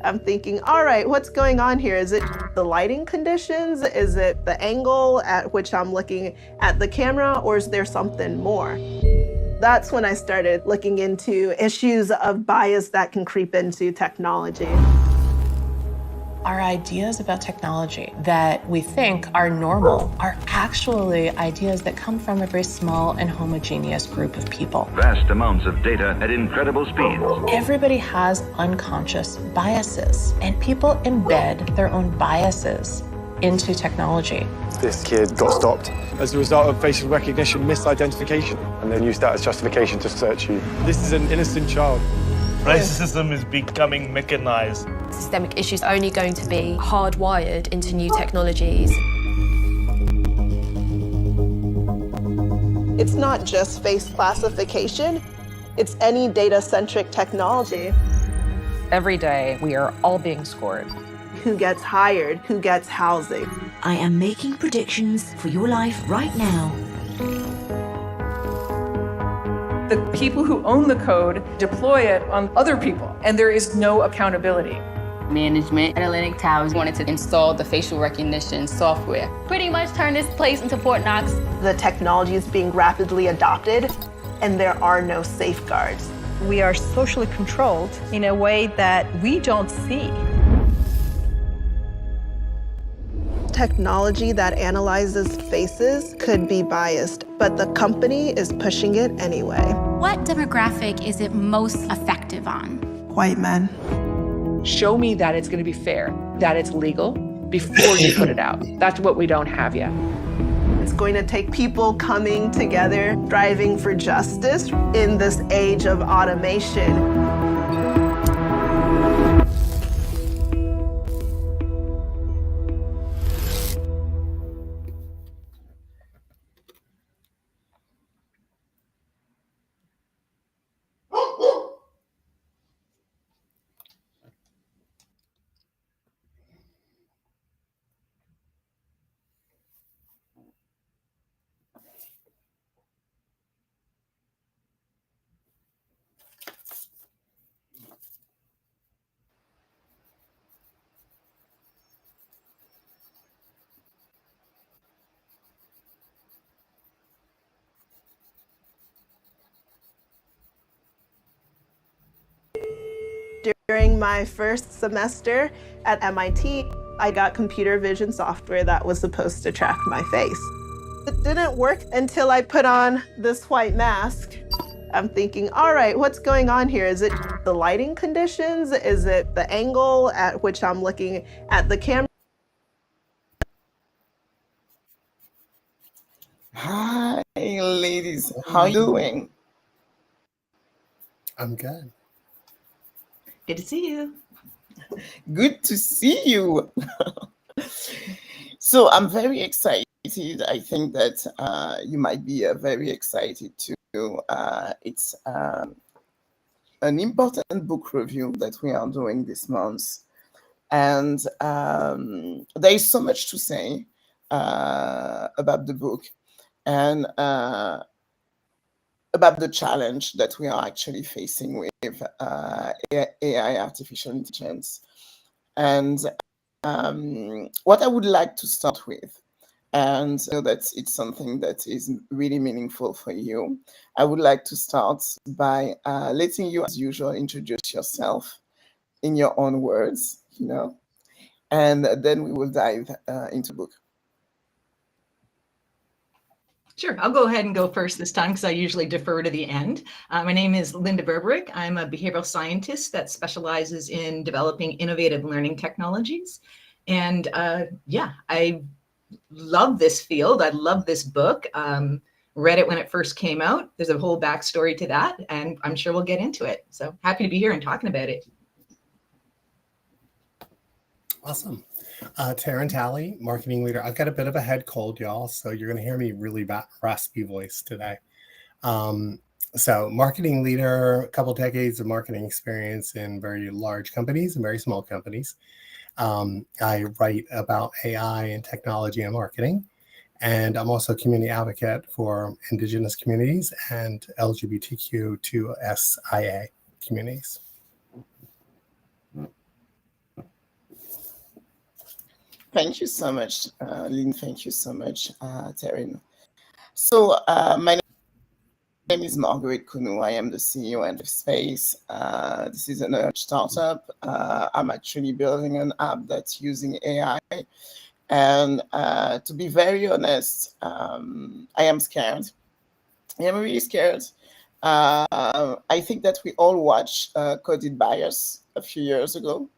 I'm thinking, all right, what's going on here? Is it the lighting conditions? Is it the angle at which I'm looking at the camera, or is there something more? That's when I started looking into issues of bias that can creep into technology. Our ideas about technology that we think are normal are actually ideas that come from a very small and homogeneous group of people. Vast amounts of data at incredible speeds. Everybody has unconscious biases, and people embed their own biases into technology. This kid got stopped as a result of facial recognition misidentification, and then used that as justification to search you. This is an innocent child. Racism is becoming mechanized. Systemic issues are only going to be hardwired into new technologies. It's not just face classification, it's any data-centric technology. Every day, we are all being scored. Who gets hired, who gets housing. I am making predictions for your life right now. The people who own the code deploy it on other people, and there is no accountability. Management at Atlantic Towers wanted to install the facial recognition software. Pretty much turn this place into Fort Knox. The technology is being rapidly adopted, and there are no safeguards. We are socially controlled in a way that we don't see. Technology that analyzes faces could be biased, but the company is pushing it anyway. What demographic is it most effective on? White men. Show me that it's going to be fair, that it's legal, before you put it out. That's what we don't have yet. It's going to take people coming together, striving for justice in this age of automation. During my first semester at MIT, I got computer vision software that was supposed to track my face. It didn't work until I put on this white mask. I'm thinking, all right, what's going on here? Is it the lighting conditions? Is it the angle at which I'm looking at the camera? Hi, ladies. How are you doing? I'm good. Good to see you. Good to see you. So I'm very excited. I think that you might be very excited too. It's an important book review that we are doing this month. And there is so much to say about the book and about the challenge that we are actually facing with AI, artificial intelligence. And what I would like to start with, and so that it's something that is really meaningful for you, I would like to start by letting you, as usual, introduce yourself in your own words, and then we will dive into the book. Sure, I'll go ahead and go first this time because I usually defer to the end. My name is Linda Berberich. I'm a behavioral scientist that specializes in developing innovative learning technologies. And yeah, I love this field. I love this book. Read it when it first came out. There's a whole backstory to that, and I'm sure we'll get into it. So happy to be here and talking about it. Awesome. Taryn Talley, marketing leader. I've got a bit of a head cold, y'all, so you're going to hear me really raspy voice today. So marketing leader, a couple decades of marketing experience in very large companies and very small companies. I write about AI and technology and marketing, and I'm also a community advocate for Indigenous communities and LGBTQ2SIA communities. Thank you so much, Lynn. Thank you so much, Taryn. So my name is Marguerite Kounou. I am the CEO and SafeSpace. This is an early startup. I'm actually building an app that's using AI. And to be very honest, I am scared. I am really scared. I think that we all watched Coded Bias a few years ago.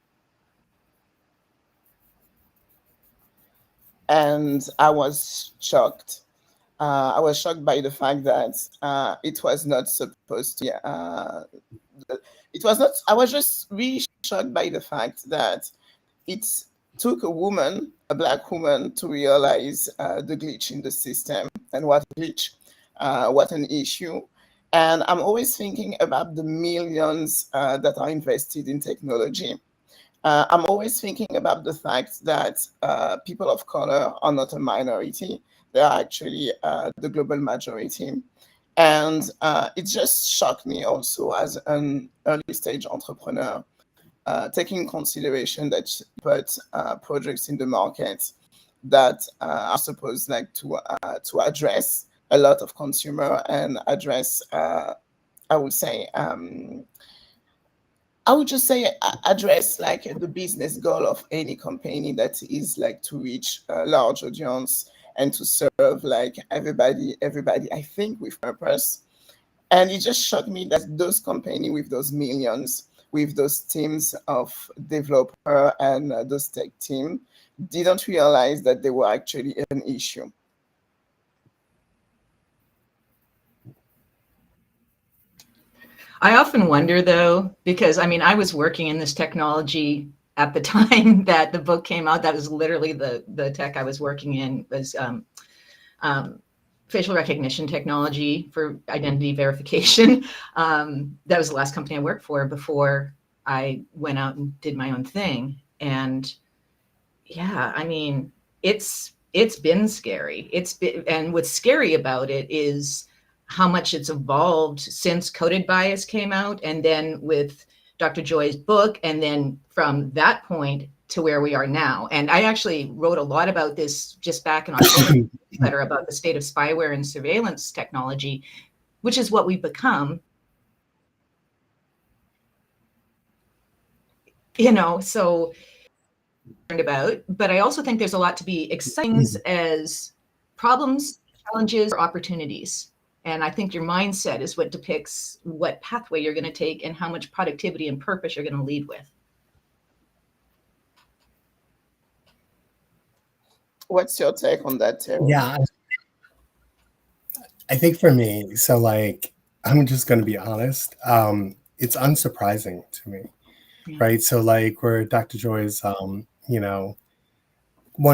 And I was shocked. I was shocked by the fact that it was not supposed to. It was not. I was just really shocked by the fact that it took a woman, a Black woman, to realize the glitch in the system and what glitch, what an issue. And I'm always thinking about the millions that are invested in technology. I'm always thinking about the fact that people of color are not a minority. They are actually the global majority. And it just shocked me also as an early stage entrepreneur, taking consideration that you put projects in the market that are supposed to address a lot of consumer and address, I would just say address the business goal of any company, that is to reach a large audience and to serve everybody, I think, with purpose. And it just shocked me that those companies with those millions, with those teams of developer and those tech team, didn't realize that they were actually an issue. I often wonder, though, because I was working in this technology at the time that the book came out. That was literally the tech I was working in, was facial recognition technology for identity verification. That was the last company I worked for before I went out and did my own thing. And yeah, it's been scary. And what's scary about it is how much it's evolved since Coded Bias came out, and then with Dr. Joy's book, and then from that point to where we are now. And I actually wrote a lot about this just back in October letter about the state of spyware and surveillance technology, which is what we've become. So about, but I also think there's a lot to be exciting as problems, challenges, or opportunities. And I think your mindset is what depicts what pathway you're going to take and how much productivity and purpose you're going to lead with. What's your take on that, Taryn? Yeah, I think for me, so I'm just going to be honest. It's unsurprising to me, right? So where Dr. Joy's, one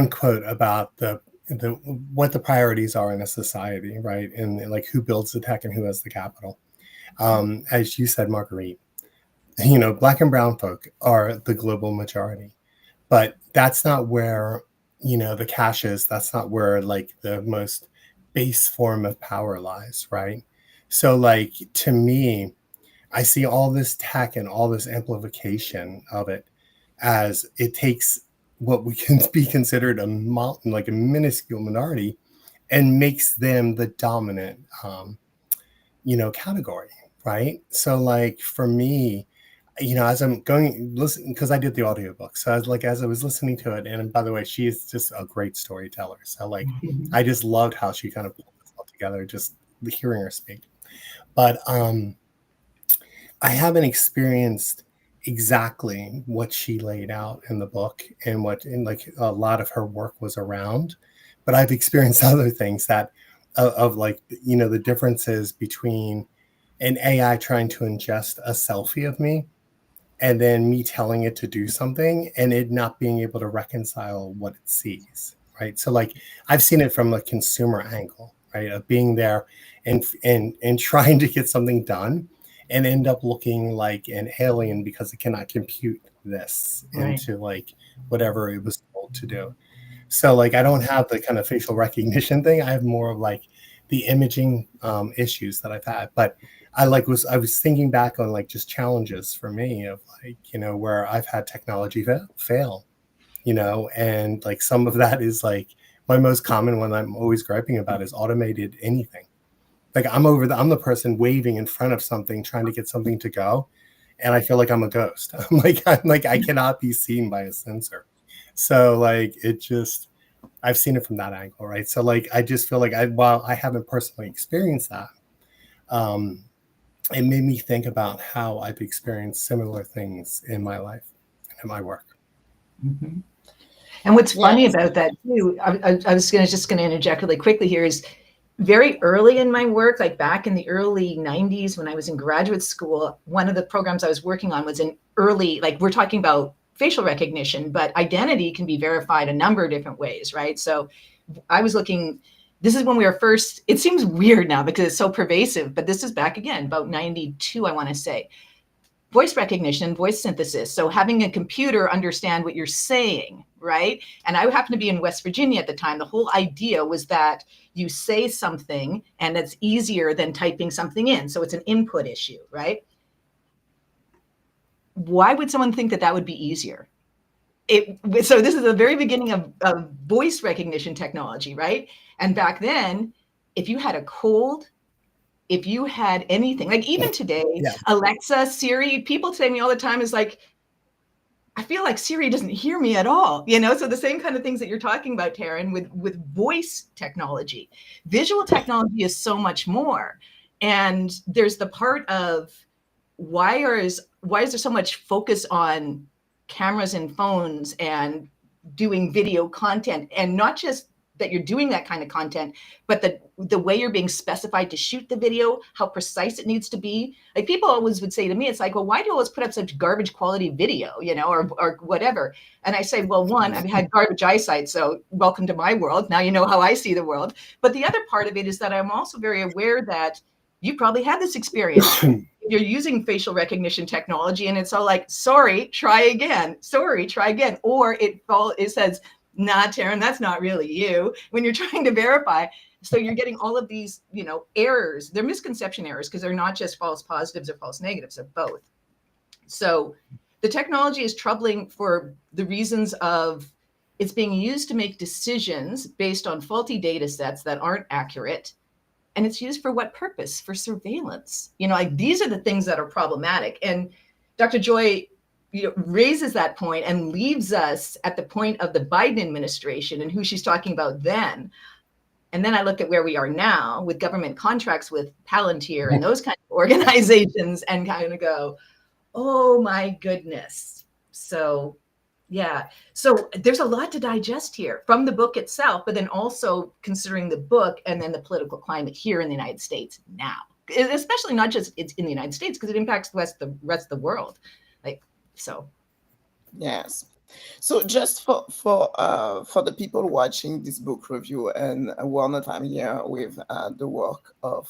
quote about what the priorities are in a society, right? And who builds the tech and who has the capital. As you said, Marguerite, Black and brown folk are the global majority, but that's not where, the cash is. That's not where the most base form of power lies, right? So to me, I see all this tech and all this amplification of it as it takes what we can be considered a minuscule minority and makes them the dominant, category, right? So for me, as I'm listen, because I did the audiobook. So as I was listening to it, and by the way, she is just a great storyteller. So I just loved how she kind of pulled this all together, just hearing her speak. But I haven't experienced exactly what she laid out in the book and what a lot of her work was around, but I've experienced other things that the differences between an AI trying to ingest a selfie of me and then me telling it to do something and it not being able to reconcile what it sees, right? So I've seen it from a consumer angle, right, of being there and trying to get something done and end up looking like an alien because it cannot compute this into whatever it was told to do. So I don't have the kind of facial recognition thing. I have more of the imaging issues that I've had. But I was thinking back on just challenges for me of where I've had technology fail. and like some of that is like my most common one I'm always griping about is automated anything. Like I'm the person waving in front of something, trying to get something to go. And I feel like I'm a ghost. I'm like, I cannot be seen by a sensor. So like, I've seen it from that angle, right? So like, I just feel like while I haven't personally experienced that, it made me think about how I've experienced similar things in my life and in my work. Mm-hmm. And what's funny about that too, I was just going to interject really quickly here, is very early in my work, like back in the early 90s when I was in graduate school, one of the programs I was working on was an early, like we're talking about facial recognition, but identity can be verified a number of different ways, right? So I was looking, this is when we were first, it seems weird now because it's so pervasive, but this is back again, about 92, I want to say. Voice recognition, voice synthesis. So having a computer understand what you're saying, right? And I happened to be in West Virginia at the time. The whole idea was that you say something and it's easier than typing something in. So it's an input issue, right? Why would someone think that that would be easier? So this is the very beginning of voice recognition technology, right? And back then, if you had a cold, if you had anything, like even today, Alexa, Siri, people say to me all the time is like, I feel like Siri doesn't hear me at all, So the same kind of things that you're talking about, Taryn, with voice technology. Visual technology is so much more. And there's the part of why is there so much focus on cameras and phones and doing video content, and not just that you're doing that kind of content, but the way you're being specified to shoot the video, how precise it needs to be. Like people always would say to me, it's like, well, why do you always put up such garbage quality video, or whatever? And I say, well, one, I've had garbage eyesight, so welcome to my world. Now you know how I see the world. But the other part of it is that I'm also very aware that you probably had this experience. You're using facial recognition technology and it's all like, sorry, try again. Sorry, try again. Or it says, nah, Taryn, that's not really you, when you're trying to verify. So you're getting all of these, errors. They're misconception errors because they're not just false positives or false negatives, they're both. So the technology is troubling for the reasons of it's being used to make decisions based on faulty data sets that aren't accurate. And it's used for what purpose? For surveillance. Like these are the things that are problematic. And Dr. Joy raises that point and leaves us at the point of the Biden administration and who she's talking about then. And then I look at where we are now with government contracts with Palantir and those kind of organizations and kind of go, oh my goodness. So yeah, so there's a lot to digest here from the book itself, but then also considering the book and then the political climate here in the United States now, especially not just it's in the United States because it impacts the rest of the world. So, yes. So just for the people watching this book review and who are not familiar with the work of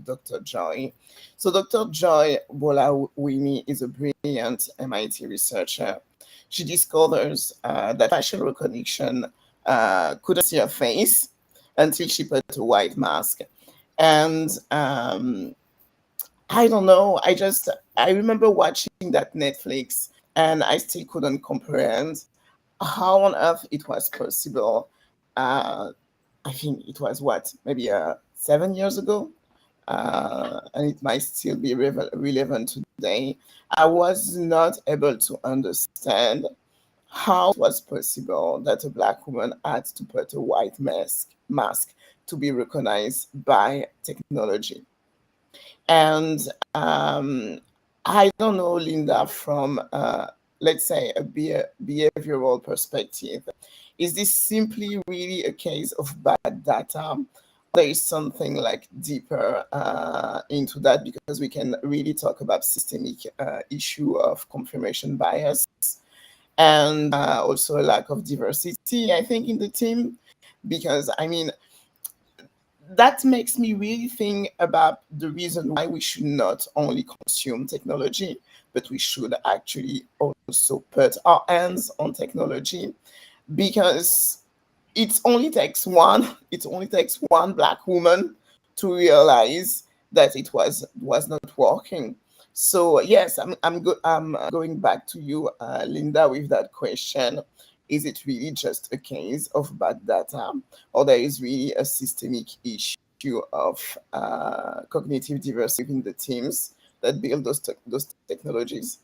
Dr. Joy. So Dr. Joy Buolamwini is a brilliant MIT researcher. She discovers that facial recognition couldn't see her face until she put a white mask. And I don't know, I remember watching that Netflix and I still couldn't comprehend how on earth it was possible. I think it was maybe 7 years ago, and it might still be relevant today. I was not able to understand how it was possible that a Black woman had to put a white mask to be recognized by technology. And I don't know, Linda, from let's say a behavioral perspective, is this simply really a case of bad data? There is something like deeper into that, because we can really talk about systemic issue of confirmation bias and also a lack of diversity, I think, in the team, because I mean, that makes me really think about the reason why we should not only consume technology, but we should actually also put our hands on technology, because it only takes one Black woman to realize that it was not working. So yes, I'm going back to you, Linda, with that question. is it really just a case of bad data, or there is really a systemic issue of cognitive diversity in the teams that build those technologies?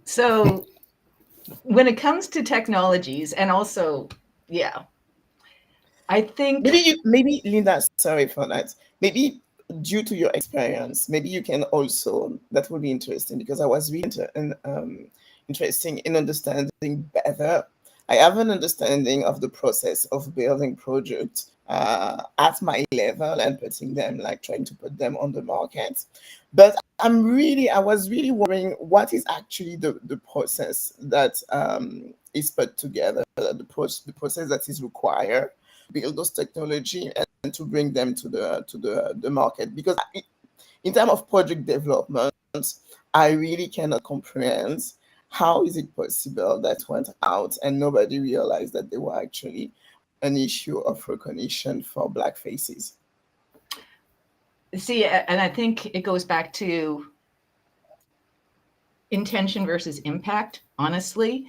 So when it comes to technologies, and also, I think maybe Linda, sorry for that. Maybe due to your experience, maybe you can also, that would be interesting, because I was really interesting in understanding better. I have an understanding of the process of building projects at my level and putting them, like trying to put them on the market. But I was really wondering what is actually the process that is put together, the process that is required to build those technology and to bring them to the market. Because in terms of project development, I really cannot comprehend how is it possible that went out and nobody realized that they were actually an issue of recognition for Black faces. See, and I think it goes back to intention versus impact, honestly,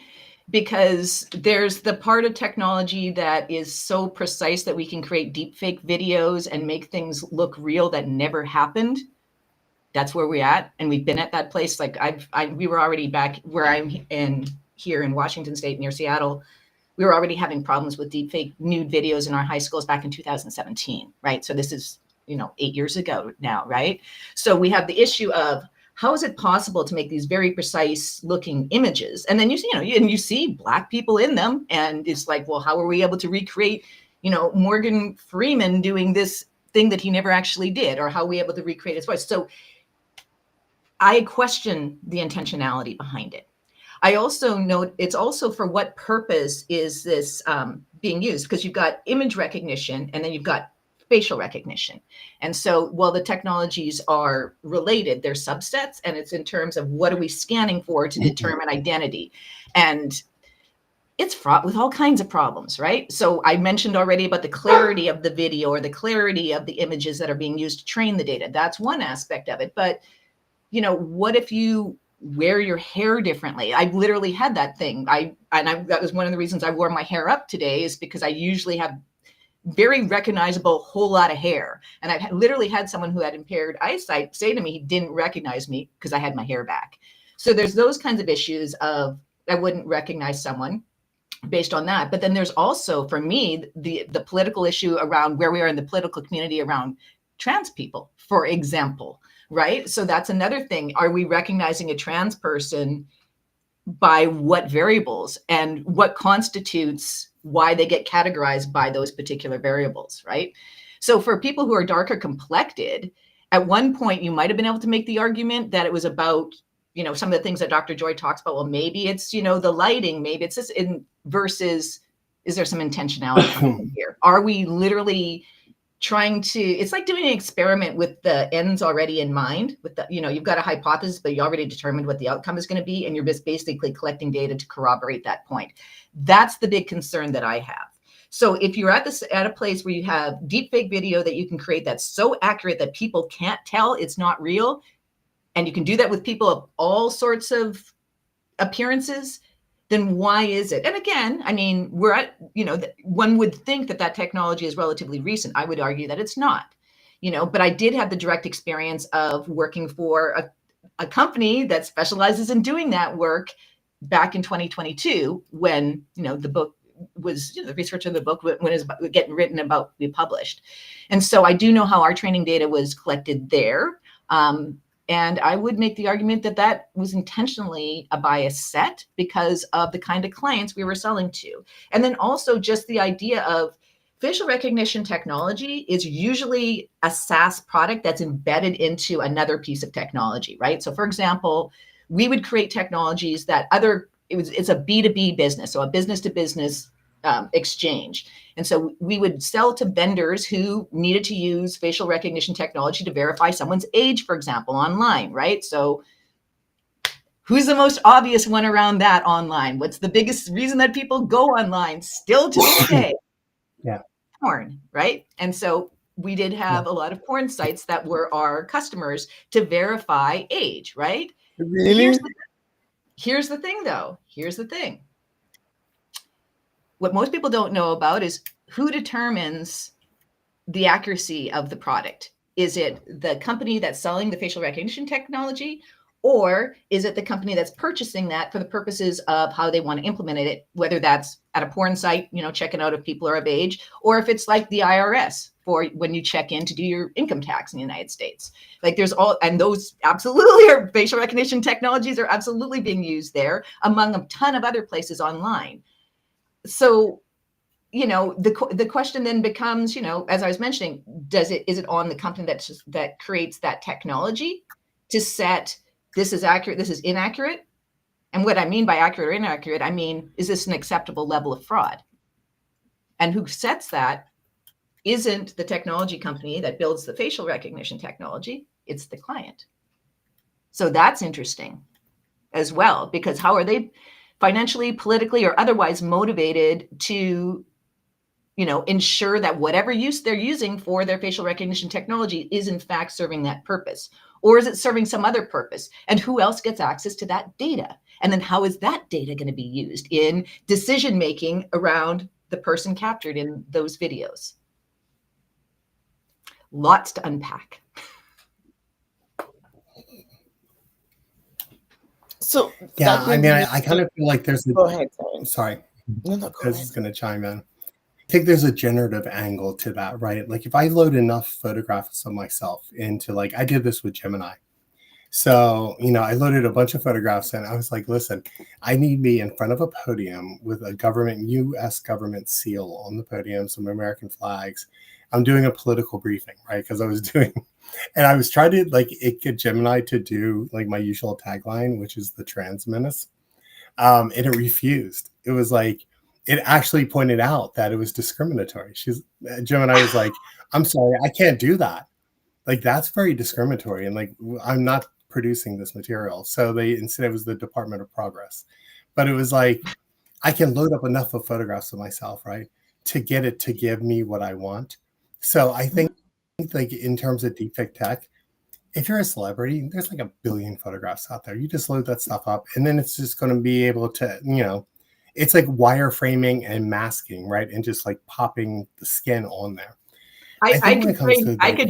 because there's the part of technology that is so precise that we can create deepfake videos and make things look real that never happened. That's where we're at, and we've been at that place. Like we were already back where I'm here in Washington State near Seattle. We were already having problems with deepfake nude videos in our high schools back in 2017, right? So this is 8 years ago now, right? So we have the issue of how is it possible to make these very precise looking images, and then you see Black people in them, and it's like, well, how are we able to recreate, Morgan Freeman doing this thing that he never actually did, or how are we able to recreate his voice? So I question the intentionality behind it. I also note it's also for what purpose is this being used, because you've got image recognition and then you've got facial recognition. And so while the technologies are related, they're subsets, and it's in terms of what are we scanning for to determine identity. And it's fraught with all kinds of problems, right? So I mentioned already about the clarity of the video or the clarity of the images that are being used to train the data. That's one aspect of it. But, what if you wear your hair differently? I literally had that thing. That was one of the reasons I wore my hair up today, is because I usually have very recognizable whole lot of hair. And I literally had someone who had impaired eyesight say to me he didn't recognize me because I had my hair back. So there's those kinds of issues of I wouldn't recognize someone based on that. But then there's also, for me, the political issue around where we are in the political community around trans people, for example, right? So that's another thing. Are we recognizing a trans person by what variables, and what constitutes why they get categorized by those particular variables, right? So for people who are darker complected, at one point you might have been able to make the argument that it was about, some of the things that Dr. Joy talks about. Well, maybe it's, the lighting, maybe it's this, versus is there some intentionality here? Are we literally trying to, it's like doing an experiment with the ends already in mind, with the, you've got a hypothesis, but you already determined what the outcome is going to be, and you're just basically collecting data to corroborate that point. That's the big concern that I have. So if you're at a place where you have deepfake video that you can create that's so accurate that people can't tell it's not real, and you can do that with people of all sorts of appearances, then why is it? And again, I mean, we're at, one would think that technology is relatively recent. I would argue that it's not, but I did have the direct experience of working for a company that specializes in doing that work back in 2022, when, the book was, the research of the book, when it was getting written about, be published. And so I do know how our training data was collected there. And I would make the argument that was intentionally a bias set because of the kind of clients we were selling to. And then also just the idea of facial recognition technology is usually a SaaS product that's embedded into another piece of technology, right? So for example, we would create technologies that it's a B2B business, so a business to business exchange. And so we would sell to vendors who needed to use facial recognition technology to verify someone's age, for example, online, right? So who's the most obvious one around that online? What's the biggest reason that people go online still to this day? Yeah. Porn, right? And so we did have a lot of porn sites that were our customers to verify age, right? Really? Here's the thing, though. Here's the thing. What most people don't know about is who determines the accuracy of the product. Is it the company that's selling the facial recognition technology, or is it the company that's purchasing that for the purposes of how they want to implement it, whether that's at a porn site, you know, checking out if people are of age, or if it's like the IRS for when you check in to do your income tax in the United States. Like there's all, and those absolutely are, facial recognition technologies are absolutely being used there, among a ton of other places online. So, you know, the question then becomes, you know, as I was mentioning, is it on the company that creates that technology to set, this is accurate, this is inaccurate? And what I mean by accurate or inaccurate, I mean, is this an acceptable level of fraud? And who sets that isn't the technology company that builds the facial recognition technology, it's the client. So that's interesting as well, because how are they financially, politically, or otherwise motivated to, you know, ensure that whatever use they're using for their facial recognition technology is in fact serving that purpose? Or is it serving some other purpose? And who else gets access to that data? And then how is that data going to be used in decision-making around the person captured in those videos? Lots to unpack. So yeah, I mean, I kind of feel like there's go ahead. Sorry, no, go this ahead. is going to chime in. I think there's a generative angle to that, right? Like if I load enough photographs of myself into, like, I did this with Gemini. So, you know, I loaded a bunch of photographs and I was like, listen, I need me in front of a podium with a US government seal on the podium, some American flags. I'm doing a political briefing, right? Because I was doing, and I was trying to get Gemini to do like my usual tagline, which is the trans menace. And it refused. It was like, it actually pointed out that it was discriminatory. Gemini was like, I'm sorry, I can't do that. Like, that's very discriminatory. And like, I'm not producing this material. So instead it was the Department of Progress. But it was like, I can load up enough of photographs of myself, right, to get it to give me what I want. So I think like in terms of deepfake tech, if you're a celebrity, there's like 1 billion photographs out there. You just load that stuff up and then it's just going to be able to, you know, it's like wireframing and masking, right? And just like popping the skin on there. I could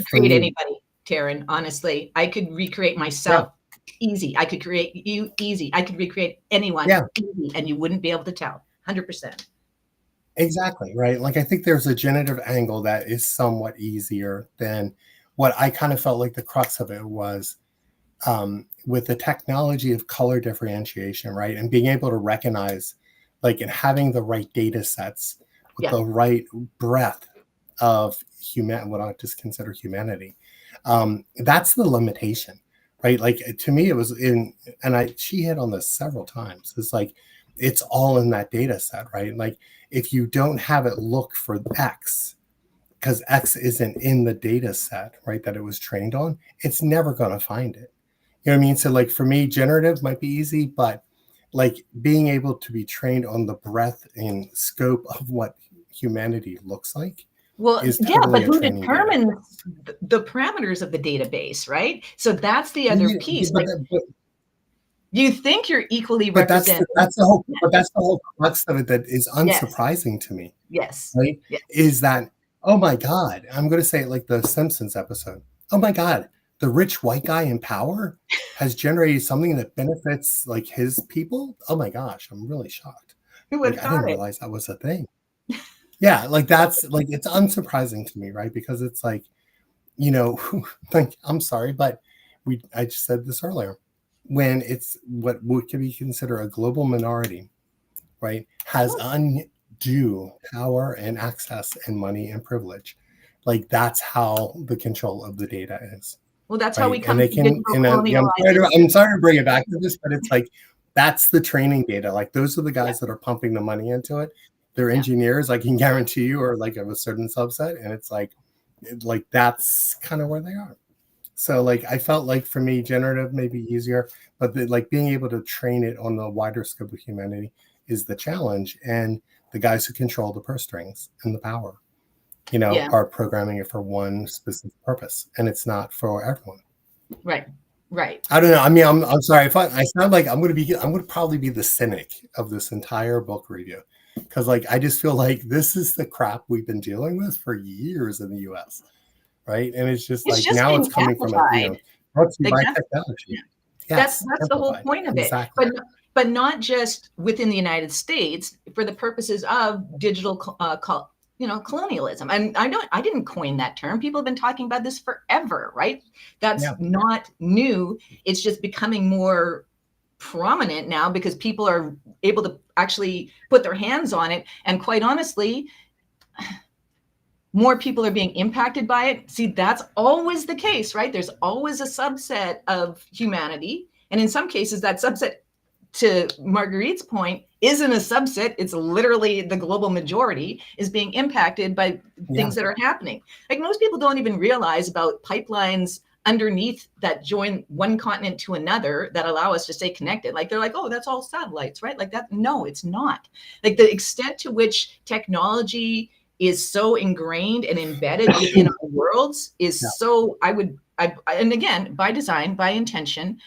create anybody, Taryn, honestly. I could recreate myself easy. I could create you easy. I could recreate anyone easy, and you wouldn't be able to tell. 100%. Exactly, right? Like I think there's a generative angle that is somewhat easier than what I kind of felt like the crux of it was with the technology of color differentiation, right? And being able to recognize, like, and having the right data sets with the right breadth of what I just consider humanity. That's the limitation, right? Like to me, it was she hit on this several times. It's like, it's all in that data set, right? Like if you don't have it look for X, because X isn't in the data set, right, that it was trained on, it's never going to find it. You know what I mean? So like for me, generative might be easy, but like being able to be trained on the breadth and scope of what humanity looks like. Well, but who determines the parameters of the database, right? So that's the other piece. You think you're equally represented. That's the whole crux of it that is unsurprising to me. Yes. Right? Yes. Is that, oh my God, I'm going to say it like the Simpsons episode. Oh my God, the rich white guy in power has generated something that benefits like his people. Oh my gosh, I'm really shocked. I didn't realize that was a thing. Yeah, like that's like, it's unsurprising to me, right? Because it's like, you know, like, I'm sorry, but I just said this earlier. When it's what could be considered a global minority, right, has undue power and access and money and privilege, like that's how the control of the data is. Well, that's how we come. I'm sorry to bring it back to this, but it's like that's the training data. Like those are the guys that are pumping the money into it. They're engineers, I can guarantee you, or like of a certain subset, and it's like that's kind of where they are. So like I felt like for me, generative may be easier, but like being able to train it on the wider scope of humanity is the challenge. And the guys who control the purse strings and the power, you know, are programming it for one specific purpose, and it's not for everyone. Right. Right. I don't know. I mean, I'm sorry if I sound like I'm going to probably be the cynic of this entire book review, because like I just feel like this is the crap we've been dealing with for years in the U.S. Right, and it's just like just now being it's coming from a amplified. brought to you by Like technology. that's Yes, the whole amplified. point of it. Exactly. But not just within the United States for the purposes of digital colonialism. And I didn't coin that term. People have been talking about this forever, right? That's not new. It's just becoming more prominent now because people are able to actually put their hands on it. And quite honestly, more people are being impacted by it. See, that's always the case, right? There's always a subset of humanity. And in some cases, that subset, to Marguerite's point, isn't a subset. It's literally the global majority is being impacted by things that are happening. Like most people don't even realize about pipelines underneath that join one continent to another that allow us to stay connected. Like they're like, oh, that's all satellites, right? Like that. No, it's not. Like the extent to which technology is so ingrained and embedded within our worlds is so, and again, by design, by intention,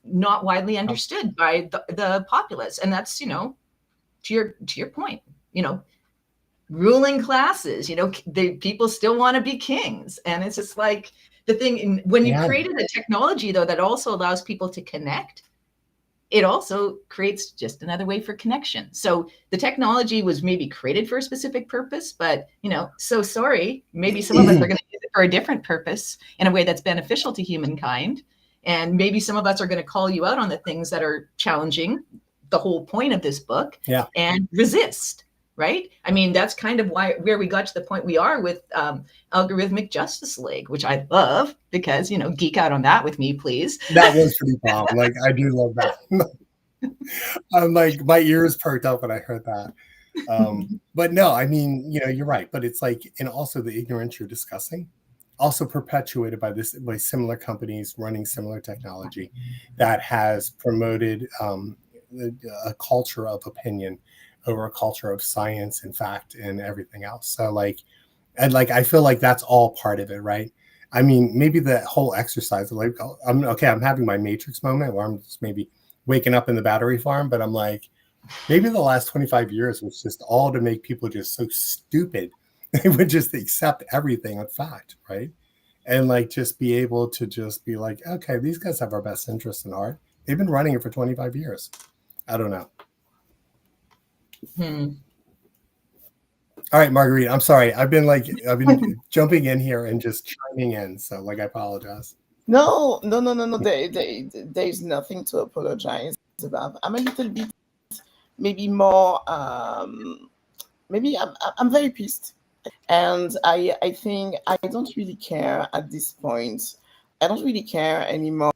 not widely understood by the populace. And that's, to your point, ruling classes, people still want to be kings. And it's just like the thing, when you created a technology though, that also allows people to connect, it also creates just another way for connection. So the technology was maybe created for a specific purpose, but, so sorry, maybe some of us are going to use it for a different purpose in a way that's beneficial to humankind. And maybe some of us are going to call you out on the things that are challenging the whole point of this book and resist. Right? I mean, that's kind of where we got to the point we are with Algorithmic Justice League, which I love because, geek out on that with me, please. That was pretty bomb. Like, I do love that. I'm like, my ears perked up when I heard that. But no, I mean, you're right. But it's like, and also the ignorance you're discussing, also perpetuated by similar companies running similar technology that has promoted a culture of opinion over a culture of science and fact and everything else. So I feel like that's all part of it, right? I mean, maybe the whole exercise, like, I'm having my Matrix moment where I'm just maybe waking up in the battery farm, but I'm like, maybe the last 25 years was just all to make people just so stupid. They would just accept everything on fact, right? And like, just be able to just be like, okay, these guys have our best interests in heart. They've been running it for 25 years. I don't know. All right, Marguerite, I'm sorry. I've been jumping in here and just chiming in. So I apologize. No. There's nothing to apologize about. I'm a little bit, maybe more, maybe I'm very pissed. And I think I don't really care at this point. I don't really care anymore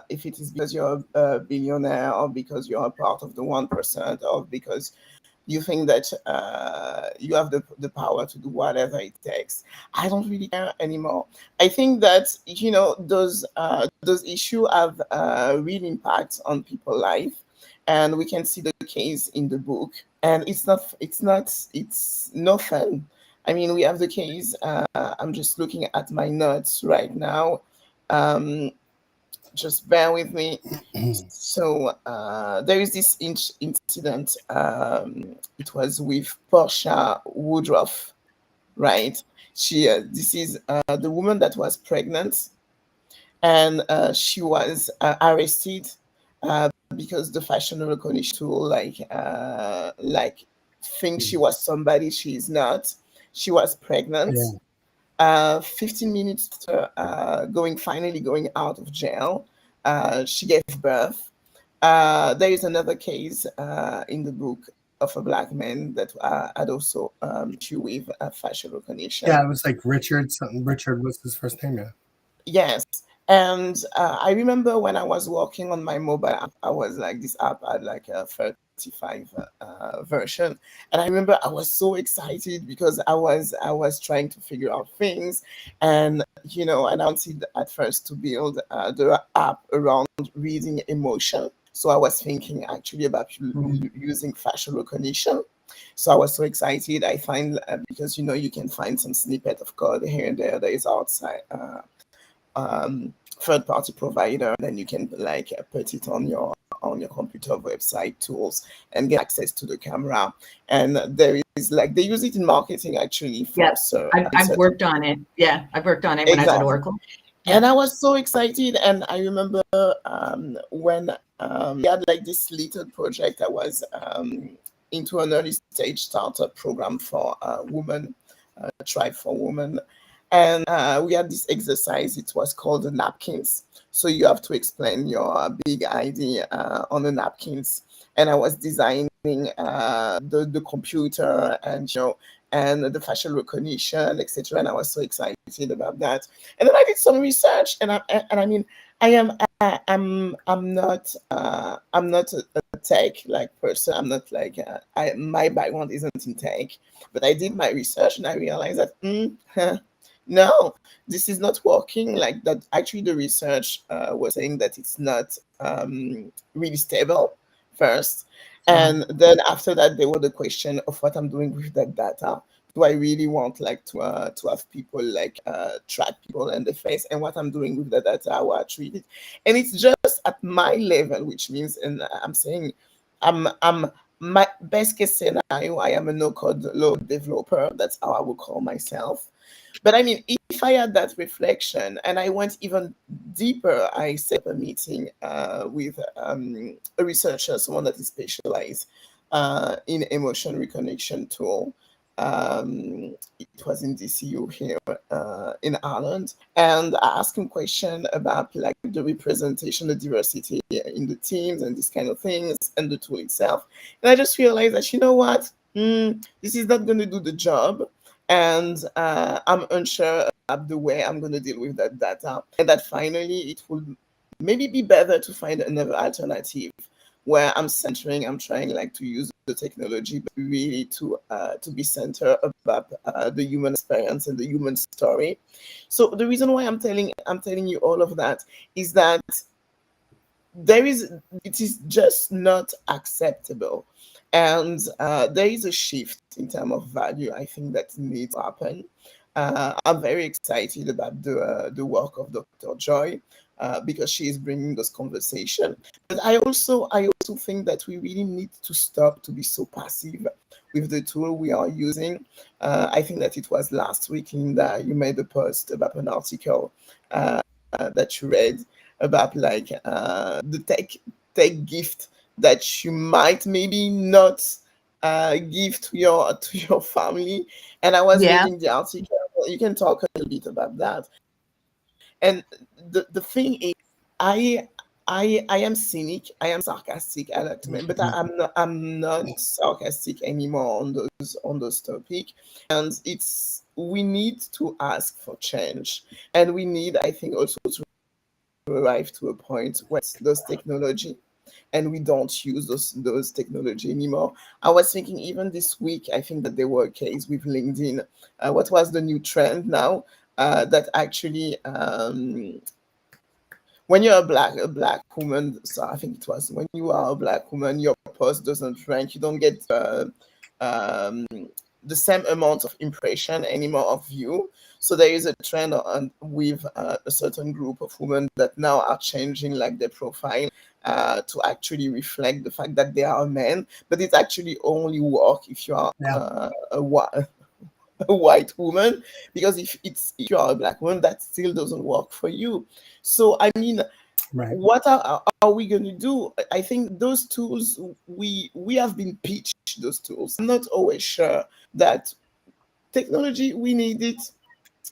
if it is because you're a billionaire or because you're a part of the 1% or because you think that you have the power to do whatever it takes. I don't really care anymore. I think that, those issues have real impact on people's life. And we can see the case in the book. And it's no fun. I mean, we have the case, I'm just looking at my notes right now. Just bear with me. So there is this incident. It was with Portia Woodruff, right? This is the woman that was pregnant, and she was arrested because the facial recognition tool, thinks she was somebody she is not. She was pregnant. 15 minutes after finally going out of jail, she gave birth. There is another case in the book of a Black man that had also issue with facial recognition. Yeah, it was like Richard something. Richard was his first name, yeah. Yes. And I remember when I was working on my mobile app, I was like, this app had like a 35 version. And I remember I was so excited because I was trying to figure out things. And, and I wanted at first to build the app around reading emotion. So I was thinking actually about using facial recognition. So I was so excited. I find, because, you can find some snippet of code here and there that is outside. third-party provider, then you can like put it on your computer website tools and get access to the camera. And there is like, they use it in marketing actually for I've worked on it. Yeah, I've worked on it when I was at Oracle. Yeah. And I was so excited. And I remember when we had like this little project, I was into an early stage startup program for women, Tribe for Women. And we had this exercise, it was called the napkins. So you have to explain your big idea on the napkins. And I was designing the computer and, and the facial recognition, etc. And I was so excited about that. And then I did some research, and I mean, I'm not a tech like person. I'm not like my background isn't in tech, but I did my research and I realized that no, this is not working like that. Actually, the research was saying that it's not really stable first. And then after that, there was the question of what I'm doing with that data. Do I really want like to have people like track people in the face, and what I'm doing with the data, how I treat it. And it's just at my level, which means, and I'm saying I'm my best case scenario, I am a no-code low developer. That's how I would call myself. But I mean, if I had that reflection and I went even deeper, I set up a meeting with a researcher, someone that is specialized in emotion recognition tool. It was in DCU here in Ireland. And I asked him a question about like the representation, the diversity in the teams and these kind of things and the tool itself. And I just realized that, you know what, this is not going to do the job. And I'm unsure of the way I'm going to deal with that data. And that finally it will maybe be better to find another alternative where I'm trying like to use the technology, but really to be centered about the human experience and the human story. So the reason why I'm telling you all of that is that it is just not acceptable. And there is a shift in terms of value, I think, that needs to happen. I'm very excited about the work of Dr. Joy because she is bringing those conversations. But I also think that we really need to stop to be so passive with the tool we are using. I think that it was last week, Linda, you made a post about an article that you read about like the tech gift that you might maybe not give to your family. And I was reading the article. You can talk a little bit about that. And the thing is, I am cynic. I am sarcastic. I like to make, but I'm not sarcastic anymore on those topics. And we need to ask for change, and we need, I think, also to arrive to a point where those technology, and we don't use those technology anymore. I was thinking even this week, I think that there were a case with LinkedIn. What was the new trend now? That actually, when you're a black woman, so I think it was when you are a black woman, your post doesn't rank. You don't get the same amount of impression anymore of you. So there is a trend with a certain group of women that now are changing like their profile to actually reflect the fact that they are men, but it actually only work if you are a white woman, because if you are a black woman, that still doesn't work for you. So I mean, what are we going to do? I think those tools, we have been pitched those tools. I'm not always sure that technology, we need it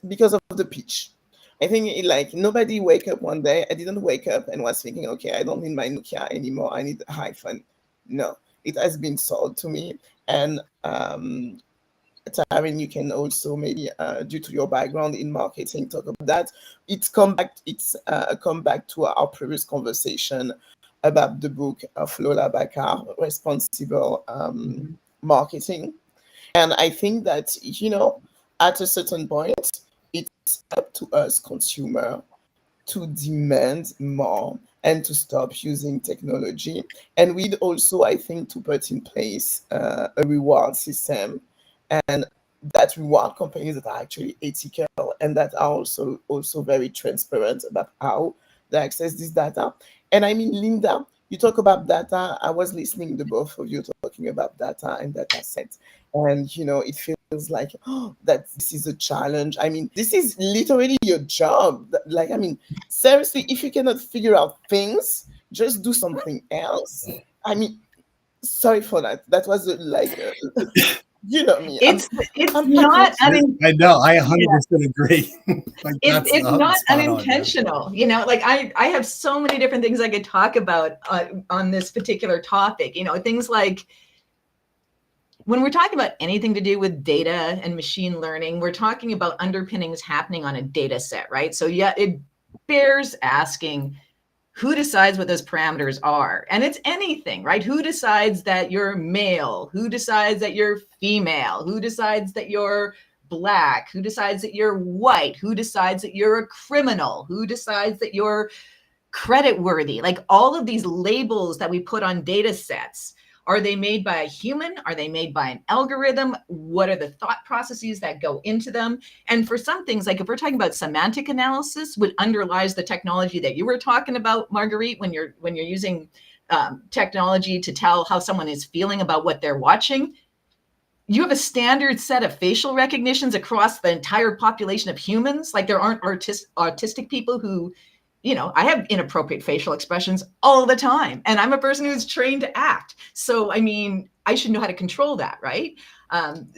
because of the pitch. I think like nobody wake up one day. I didn't wake up and was thinking, okay, I don't need my Nokia anymore. I need a iPhone. No, it has been sold to me. And Taryn, you can also maybe, due to your background in marketing, talk about that. It's come back to our previous conversation about the book of Lola Bakar, Responsible Marketing. And I think that, at a certain point, it's up to us, consumer, to demand more and to stop using technology. And we'd also, I think, to put in place a reward system and that reward companies that are actually ethical and that are also very transparent about how they access this data. And I mean, Linda, you talk about data. I was listening to both of you talking about data and data sets. And, it feels like that this is a challenge. I mean, this is literally your job. Like, I mean, seriously, if you cannot figure out things, just do something else. I mean, sorry for that. That was you know me. It's not. I know. I 100% agree. It's not unintentional. Like I have so many different things I could talk about on this particular topic. Things like when we're talking about anything to do with data and machine learning, we're talking about underpinnings happening on a data set, right? So yeah, it bears asking, who decides what those parameters are? And it's anything, right? Who decides that you're male? Who decides that you're female? Who decides that you're Black? Who decides that you're white? Who decides that you're a criminal? Who decides that you're creditworthy? Like all of these labels that we put on data sets, are they made by a human? Are they made by an algorithm? What are the thought processes that go into them? And for some things, like if we're talking about semantic analysis, which underlies the technology that you were talking about, Marguerite, when you're using technology to tell how someone is feeling about what they're watching, you have a standard set of facial recognitions across the entire population of humans. Like there aren't autistic people who, I have inappropriate facial expressions all the time, and I'm a person who's trained to act. So, I mean, I should know how to control that, right?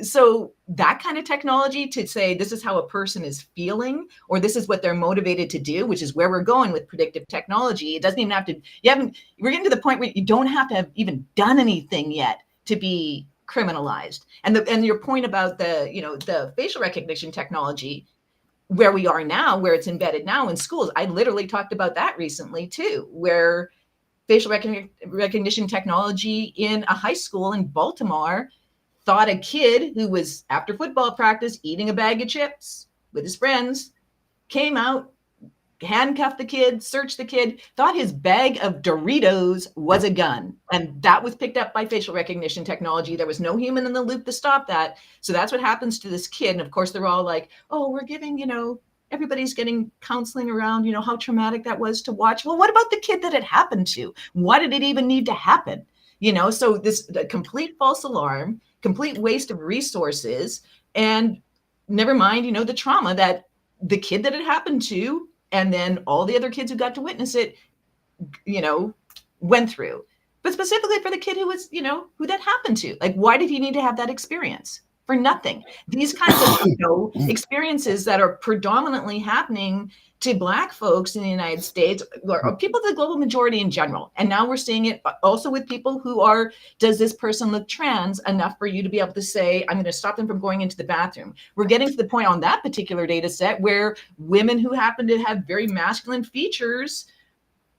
So that kind of technology to say, this is how a person is feeling, or this is what they're motivated to do, which is where we're going with predictive technology. It doesn't even have to, we're getting to the point where you don't have to have even done anything yet to be criminalized. And your point about the facial recognition technology, where we are now, where it's embedded now in schools. I literally talked about that recently too, where facial recognition technology in a high school in Baltimore thought a kid who was after football practice eating a bag of chips with his friends came out, handcuffed the kid, searched the kid, thought his bag of Doritos was a gun. And that was picked up by facial recognition technology. There was no human in the loop to stop that. So that's what happens to this kid. And of course, they're all like, oh, we're giving, everybody's getting counseling around, how traumatic that was to watch. Well, what about the kid that it happened to? Why did it even need to happen? So this complete false alarm, complete waste of resources, and never mind, the trauma that the kid that it happened to and then all the other kids who got to witness it, went through. But specifically for the kid who was, who that happened to, like, why did he need to have that experience? For nothing. These kinds of experiences that are predominantly happening to Black folks in the United States, or people, the global majority in general. And now we're seeing it also with people who are, does this person look trans enough for you to be able to say, I'm going to stop them from going into the bathroom? We're getting to the point on that particular data set where women who happen to have very masculine features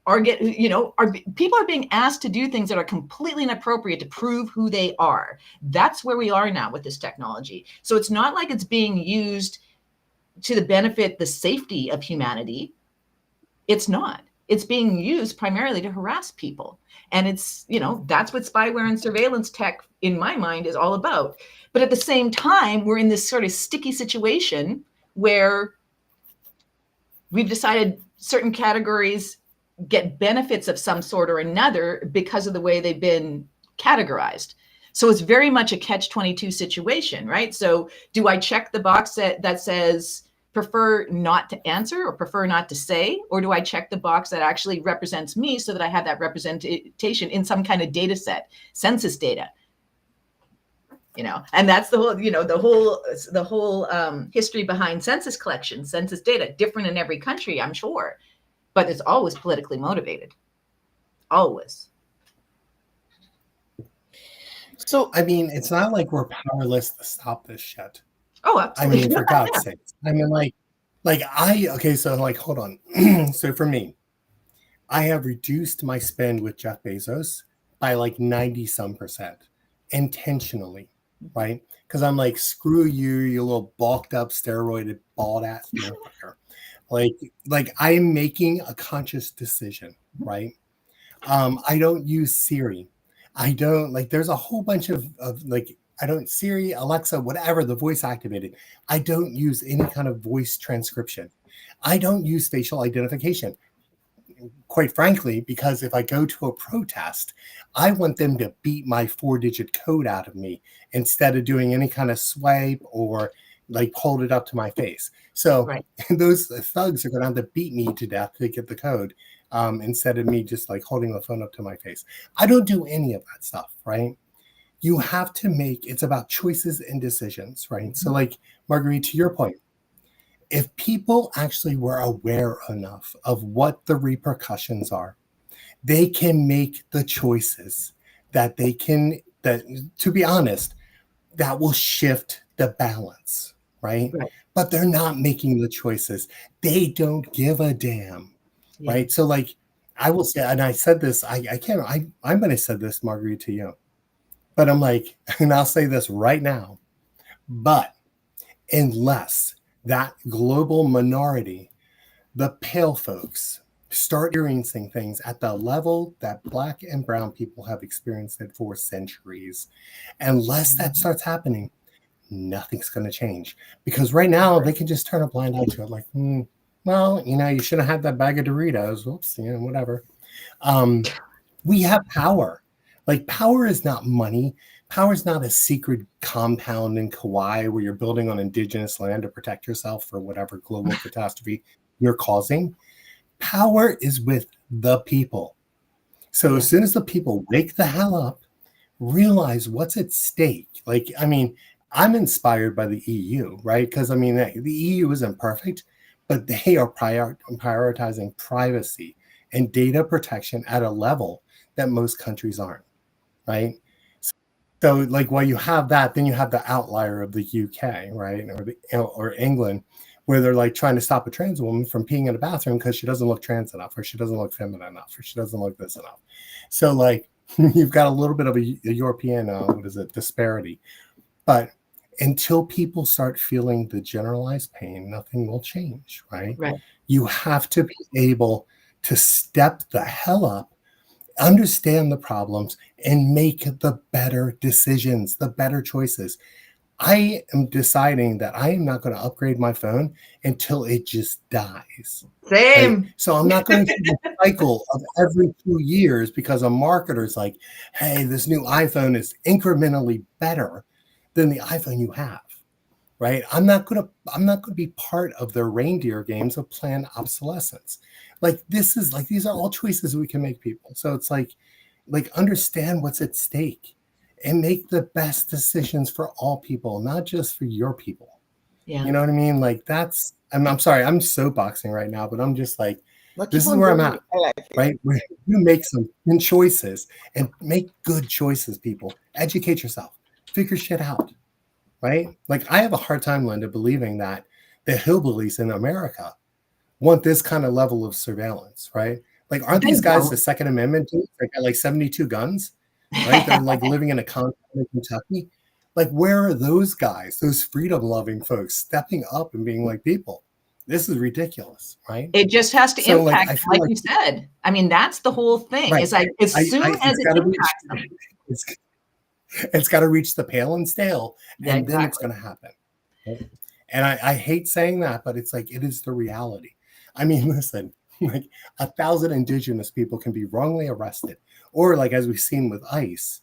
people are being asked to do things that are completely inappropriate to prove who they are. That's where we are now with this technology. So it's not like it's being used to the benefit, the safety of humanity. It's not. It's being used primarily to harass people. And it's, that's what spyware and surveillance tech, in my mind, is all about. But at the same time, we're in this sort of sticky situation where we've decided certain categories get benefits of some sort or another because of the way they've been categorized. So it's very much a catch-22 situation, right? So do I check the box that says prefer not to answer or prefer not to say, or do I check the box that actually represents me so that I have that representation in some kind of data set, census data? And that's the whole, the whole history behind census collection, census data, different in every country, I'm sure. But it's always politically motivated. Always. So, I mean, it's not like we're powerless to stop this shit. Oh, absolutely. I mean, for God's sake. I mean, hold on. So for me, I have reduced my spend with Jeff Bezos by 90% intentionally, right? Because I'm like, screw you, you little bulked up, steroided, bald ass motherfucker. Like I am making a conscious decision, right? I don't use Siri. I don't there's a whole bunch of I don't Siri, Alexa, whatever, the voice activated. I don't use any kind of voice transcription. I don't use facial identification. Quite frankly, because if I go to a protest, I want them to beat my 4-digit code out of me instead of doing any kind of swipe or like hold it up to my face. So those thugs are going to have to beat me to death to get the code instead of me just like holding the phone up to my face. I don't do any of that stuff, right? You have to make, it's about choices and decisions, right? So like Marguerite, to your point, if people actually were aware enough of what the repercussions are, they can make the choices that they can, that, to be honest, that will shift the balance, right? But they're not making the choices. They don't give a damn, right? So like, I will say, and I said this, I'm going to say this, Marguerite, to you, but I'm like, and I'll say this right now, but unless that global minority, the pale folks, start experiencing things at the level that Black and brown people have experienced it for centuries. Unless that starts happening, nothing's going to change. Because right now, they can just turn a blind eye to it like, well, you know, you should have had that bag of Doritos. Whoops, you know, whatever. We have power. Like, power is not money. Power is not a secret compound in Kauai where you're building on indigenous land to protect yourself for whatever global catastrophe you're causing. Power is with the people. So as soon as the people wake the hell up, realize what's at stake. Like, I mean, I'm inspired by the EU, right? Because, I mean, the EU isn't perfect, but they are prioritizing privacy and data protection at a level that most countries aren't, right? So like while you have that, then you have the outlier of the UK, right? Or England, where they're like trying to stop a trans woman from peeing in a bathroom because she doesn't look trans enough, or she doesn't look feminine enough, or she doesn't look this enough. So like you've got a little bit of a European, disparity. But until people start feeling the generalized pain, nothing will change, right? You have to be able to step the hell up, understand the problems, and make the better decisions, the better choices. I am deciding that I am not going to upgrade my phone until it just dies. Same. Right? So I'm not going through the cycle of every 2 years because a marketer's like, hey, this new iPhone is incrementally better than the iPhone you have. Right? I'm not going to be part of their reindeer games of planned obsolescence. Like this is like, these are all choices we can make, people. So it's like understand what's at stake and make the best decisions for all people, not just for your people. Yeah. You know what I mean? Like that's, I'm sorry, I'm soapboxing right now, but I'm just like, this is where I'm at, right? You make some choices and make good choices, people. Educate yourself, figure shit out. Right? Like I have a hard time, Linda, believing that the hillbillies in America want this kind of level of surveillance, right? Like, aren't these guys the Second Amendment dudes? They got like 72 guns, right? They're like living in a compound in Kentucky. Like, where are those guys, those freedom-loving folks stepping up and being like, people, this is ridiculous, right? It just has to impact, like you said. I mean, that's the whole thing. Right. Is like as soon as it impacts them. It's got to reach the pale and stale, and then it's going to happen. Right? And I hate saying that, but it's like, it is the reality. I mean, listen, like 1,000 indigenous people can be wrongly arrested, or like, as we've seen with ICE,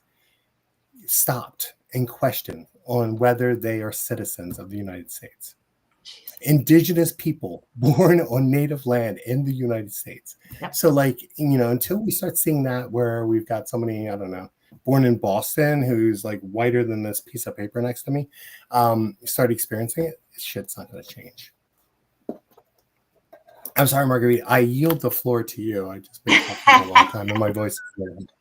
stopped and questioned on whether they are citizens of the United States. Indigenous people born on native land in the United States. Yep. So like, you know, until we start seeing that where we've got somebody, I don't know, born in Boston who's like whiter than this piece of paper next to me, start experiencing it, shit's not going to change. I'm sorry, Marguerite, I yield the floor to you. I just been talking for a long time and my voice is weird.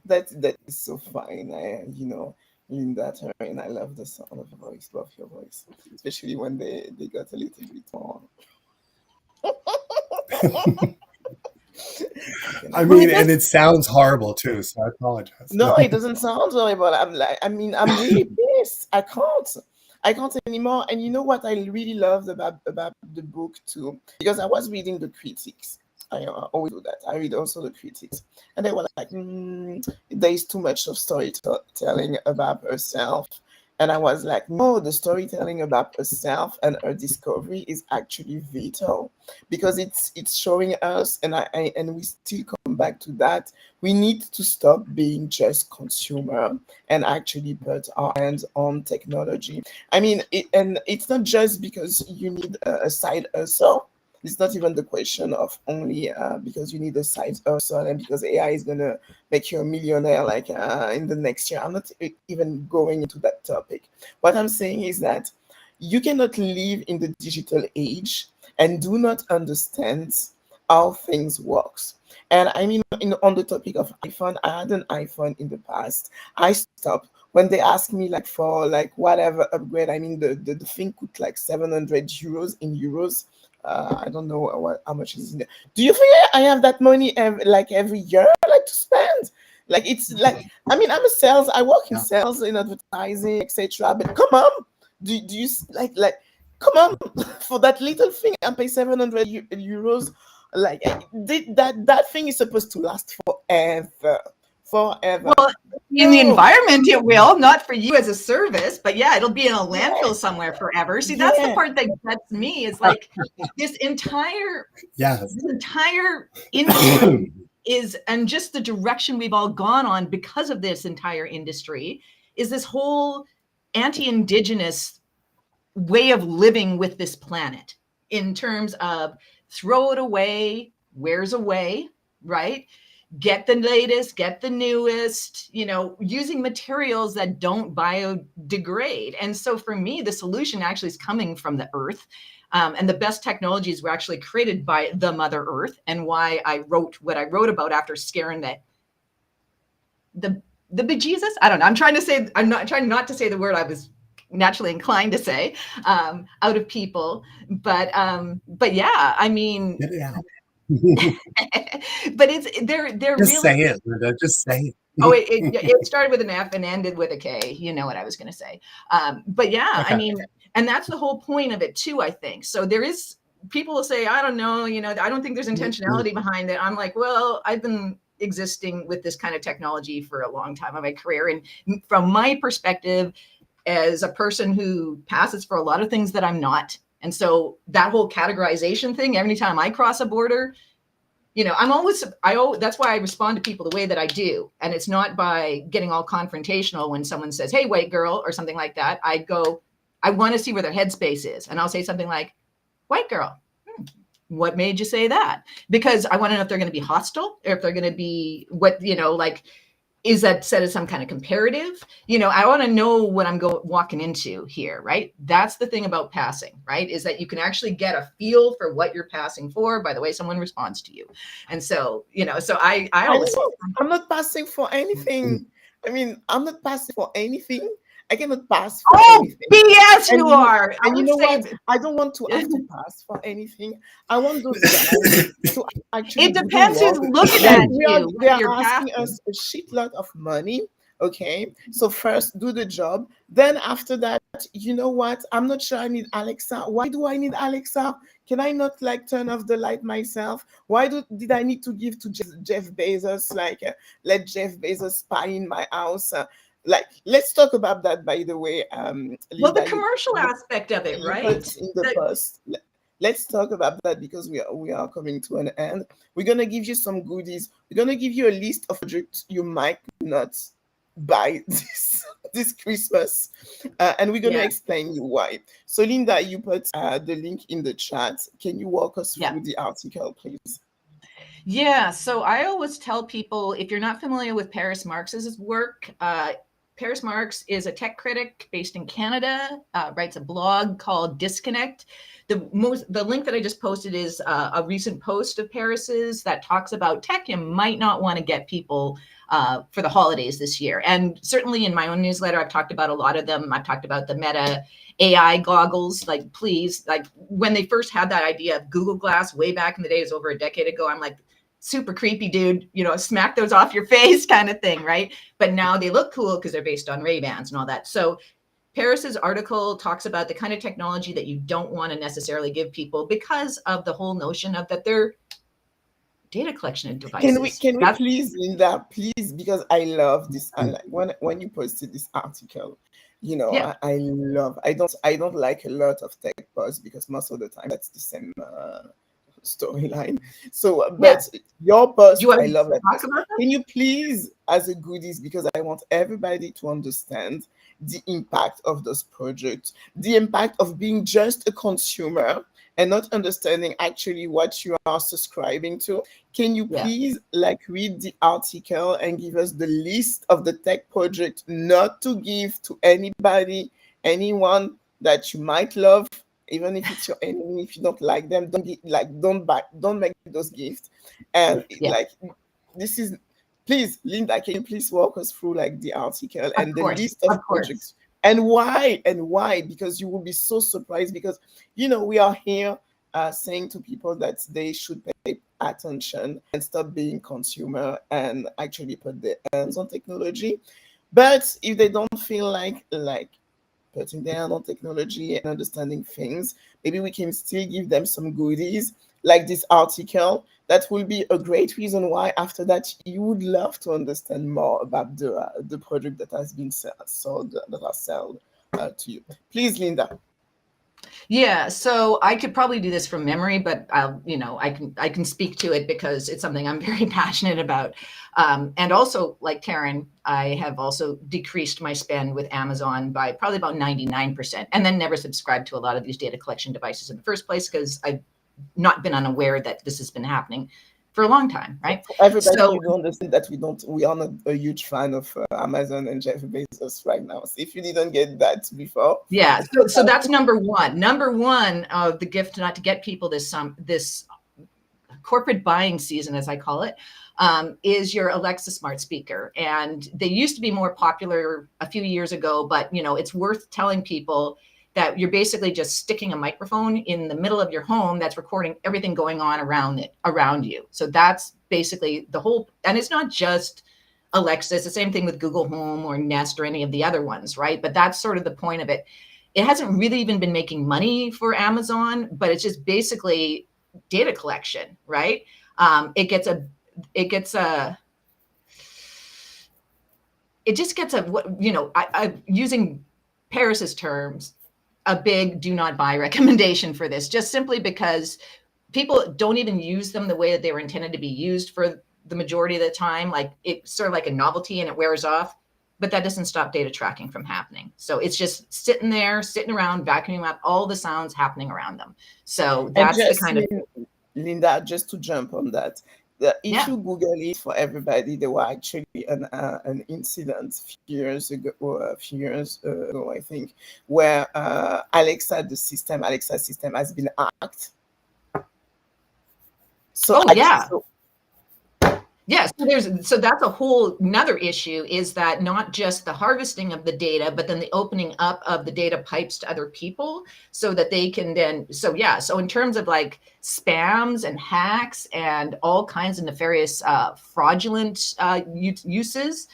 That is so fine. You know, Linda, Taryn, I love the sound of your voice, love your voice, especially when they got a little bit more. I mean, and it sounds horrible too, so I apologize. No, it doesn't sound horrible. I'm really pissed. I can't anymore. And you know what I really loved about the book too? Because I was reading the critics I always do that. I read also the critics, and they were like, there is too much of storytelling about herself. And I was like, no, the storytelling about herself and her discovery is actually vital, because it's showing us, and we still come back to that. We need to stop being just consumer and actually put our hands on technology. I mean, and it's not just because you need a side hustle. It's not even the question of only because you need a side hustle and because AI is gonna make you a millionaire like in the next year. I'm not even going into that topic. What I'm saying is that you cannot live in the digital age and do not understand how things works. And I mean, on the topic of iPhone, I had an iPhone in the past. I stopped when they asked me like for like whatever upgrade. I mean, the thing could like 700 euros in euros. I don't know how much is in there. Do you think I have that money every year like to spend? Like it's like, I mean, I work in sales, in advertising, etc. But come on, do you like come on for that little thing and pay 700 euros? Like that thing is supposed to last forever. Well, in the environment, it will, not for you as a service, but yeah, it'll be in a landfill somewhere forever. See, that's the part that gets me, is like this entire industry is, and just the direction we've all gone on because of this entire industry, is this whole anti-Indigenous way of living with this planet, in terms of throw it away, where's away, right? Get the latest, get the newest, using materials that don't biodegrade. And so for me, the solution actually is coming from the earth. And the best technologies were actually created by the Mother Earth, and why I wrote what I wrote about after scaring the bejesus. I don't know. I'm not trying not to say the word I was naturally inclined to say out of people. But yeah, I mean, get it out. But they're just really say it, Linda. Just say it. Oh, it started with an F and ended with a K. You know what I was going to say. But yeah, okay. I mean, and that's the whole point of it too, I think. So there is, people will say, I don't know, I don't think there's intentionality behind it. I'm like, well, I've been existing with this kind of technology for a long time of my career. And from my perspective, as a person who passes for a lot of things that I'm not. And so that whole categorization thing, every time I cross a border, that's why I respond to people the way that I do. And it's not by getting all confrontational when someone says, hey, white girl, or something like that. I want to see where their headspace is. And I'll say something like, white girl, what made you say that? Because I want to know if they're going to be hostile, or if they're going to be is that said as some kind of comparative? I want to know what I'm walking into here, right? That's the thing about passing, right? Is that you can actually get a feel for what you're passing for by the way someone responds to you. And so, so I always say, I'm not passing for anything. I mean, I'm not passing for anything. I cannot pass for anything. BS you are. And you know what? I don't want to have to pass for anything. I want those guys to actually. It depends who's looking at you. They are asking us a shitload of money. Okay, so first do the job. Then after that, you know what? I'm not sure I need Alexa. Why do I need Alexa? Can I not turn off the light myself? Why did I need to give to Jeff Bezos? Let Jeff Bezos spy in my house? Let's talk about that, by the way. Well, the commercial aspect of it, right? In the post. Let's talk about that, because we are coming to an end. We're gonna give you some goodies. We're gonna give you a list of projects you might not buy this Christmas, and we're gonna explain you why. So, Linda, you put the link in the chat. Can you walk us through the article, please? Yeah. So I always tell people, if you're not familiar with Paris Marx's work, Paris Marx is a tech critic based in Canada, writes a blog called Disconnect. The link that I just posted is a recent post of Paris's that talks about tech you might not want to get people for the holidays this year. And certainly in my own newsletter, I've talked about a lot of them. I've talked about the Meta AI goggles. Please, when they first had that idea of Google Glass way back in the day, it was over a decade ago. I'm like, super creepy, dude, smack those off your face kind of thing, right? But now they look cool because they're based on Ray-Bans and all that. So Paris's article talks about the kind of technology that you don't want to necessarily give people because of the whole notion of that they're data collection Can devices. we please, Linda, please, because I love this. I like when you posted this article, you know, Yeah. I love. I don't like a lot of tech posts because most of the time that's the same storyline. So, but your post, I love that post. Can you please, as a goodies, because I want everybody to understand the impact of those projects, the impact of being just a consumer and not understanding actually what you are subscribing to. Can you please read the article and give us the list of the tech project not to give to anybody, anyone that you might love, even if it's your enemy, if you don't like them, don't make those gifts. And this is, please, Linda, can you please walk us through the article and the list of projects and why? Because you will be so surprised, because we are here saying to people that they should pay attention and stop being consumer and actually put their hands on technology. But if they don't feel like putting their hand on technology and understanding things, maybe we can still give them some goodies like this article. That will be a great reason why after that you would love to understand more about the project that has been sold to you. Please, Linda. Yeah, so I could probably do this from memory, but I can speak to it because it's something I'm very passionate about. And also, like Taryn, I have also decreased my spend with Amazon by probably about 99%, and then never subscribed to a lot of these data collection devices in the first place because I've not been unaware that this has been happening for a long time, right? Everybody, you don't understand that we are not a huge fan of Amazon and Jeff Bezos right now. So if you didn't get that before, yeah. So that's number one. Number one of the gift not to get people this corporate buying season, as I call it, is your Alexa smart speaker. And they used to be more popular a few years ago, but it's worth telling people that you're basically just sticking a microphone in the middle of your home that's recording everything going on around you. So that's basically the whole, and it's not just Alexa, it's the same thing with Google Home or Nest or any of the other ones, right? But that's sort of the point of it. It hasn't really even been making money for Amazon, but it's just basically data collection, right? It just gets using Paris's terms, a big do not buy recommendation for this, just simply because people don't even use them the way that they were intended to be used for the majority of the time. Like it's sort of like a novelty and it wears off, but that doesn't stop data tracking from happening. So it's just sitting around, vacuuming up all the sounds happening around them. So that's the kind of... Linda, just to jump on that, if you Google it for everybody, there was actually an incident a few years ago, I think, where Alexa system has been hacked. So so that's a whole another issue, is that not just the harvesting of the data, but then the opening up of the data pipes to other people so that they can then, so in terms of like spams and hacks and all kinds of nefarious fraudulent uses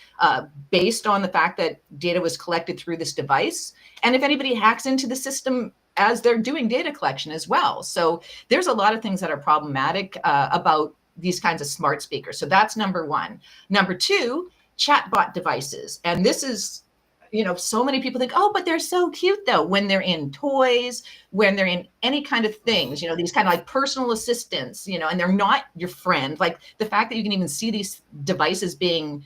based on the fact that data was collected through this device. And if anybody hacks into the system as they're doing data collection as well. So there's a lot of things that are problematic about these kinds of smart speakers. So that's number one. Number two, chatbot devices. And this is, so many people think, oh, but they're so cute though, when they're in toys, when they're in any kind of things, these kind of like personal assistants, and they're not your friend. Like the fact that you can even see these devices being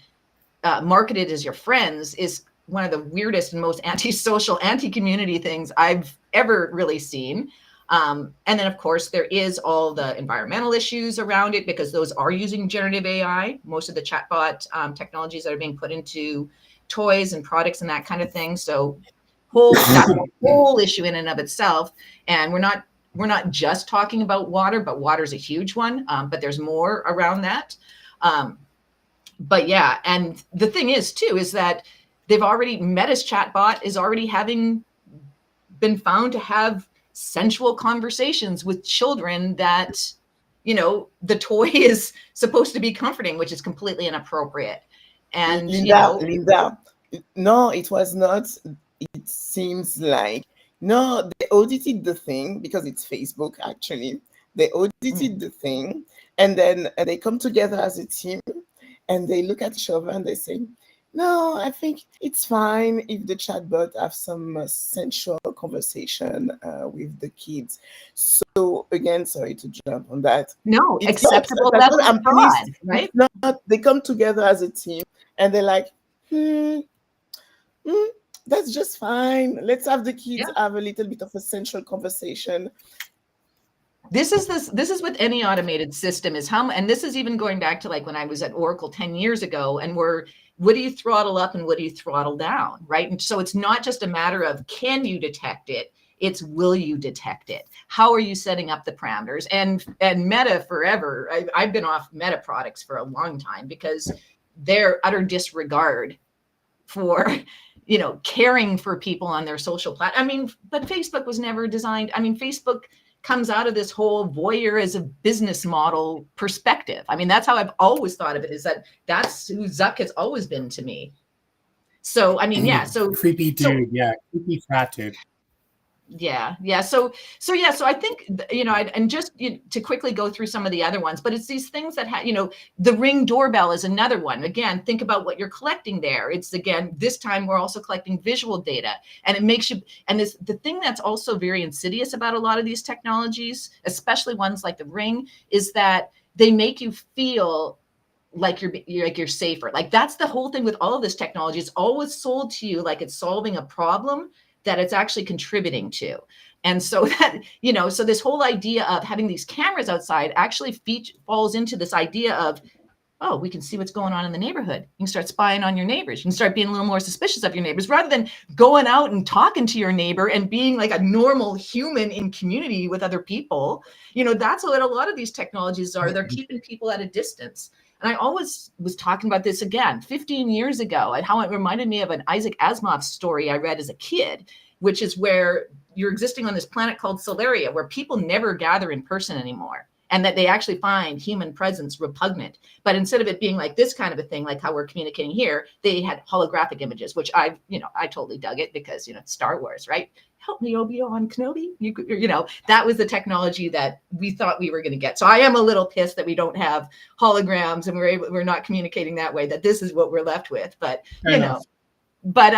marketed as your friends is one of the weirdest and most antisocial, anti-community things I've ever really seen. And then, of course, there is all the environmental issues around it, because those are using generative AI, most of the chatbot technologies that are being put into toys and products and that kind of thing. So that's a whole issue in and of itself. And we're not just talking about water, but water is a huge one. But there's more around that. But yeah, and the thing is, too, is that Meta's chatbot is already having been found to have sensual conversations with children that, the toy is supposed to be comforting, which is completely inappropriate. And Linda, no, it was not. It seems like, no, they audited the thing because it's Facebook actually. They audited the thing, and then they come together as a team, and they look at each other and they say, no, I think it's fine if the chatbot have some sensual conversation with the kids. So again, sorry to jump on that. No, it's acceptable not, level I'm of fraud, pleased. right? It's not, they come together as a team and they're like, that's just fine. Let's have the kids have a little bit of a sensual conversation. This is with any automated system is how, and this is even going back to like when I was at Oracle 10 years ago, and what do you throttle up and what do you throttle down, right? And so it's not just a matter of can you detect it, it's will you detect it? How are you setting up the parameters? And Meta forever, I've been off Meta products for a long time because their utter disregard for, you know, caring for people on their social platform. I mean, but Facebook was never designed. I mean, Facebook comes out of this whole voyeurism business model perspective. I mean, that's how I've always thought of it, is that that's who Zuck has always been to me. So, I mean, yeah. So creepy dude. Yeah. Creepy fat dude. Yeah. So I think, you know, and just to quickly go through some of the other ones, but it's these things that you know, the Ring doorbell is another one. Again, think about what you're collecting there. It's, again, this time we're also collecting visual data, and it makes you, and this, the thing that's also very insidious about a lot of these technologies, especially ones like the Ring, is that they make you feel like you're safer. Like that's the whole thing with all of this technology. It's always sold to you like it's solving a problem that it's actually contributing to. And so that, you know, so this whole idea of having these cameras outside actually falls into this idea of, oh, we can see what's going on in the neighborhood. You can start spying on your neighbors. You can start being a little more suspicious of your neighbors rather than going out and talking to your neighbor and being like a normal human in community with other people. You know, that's what a lot of these technologies are. They're keeping people at a distance. And I always was talking about this again 15 years ago, and how it reminded me of an Isaac Asimov story I read as a kid, which is where you're existing on this planet called Solaria, where people never gather in person anymore, and that they actually find human presence repugnant. But instead of it being like this kind of a thing, like how we're communicating here, they had holographic images, which I totally dug it because, you know, it's Star Wars, right? Help me, Obi-Wan Kenobi. You know, that was the technology that we thought we were going to get. So I am a little pissed that we don't have holograms and we're not communicating that way, that this is what we're left with. But, you know, but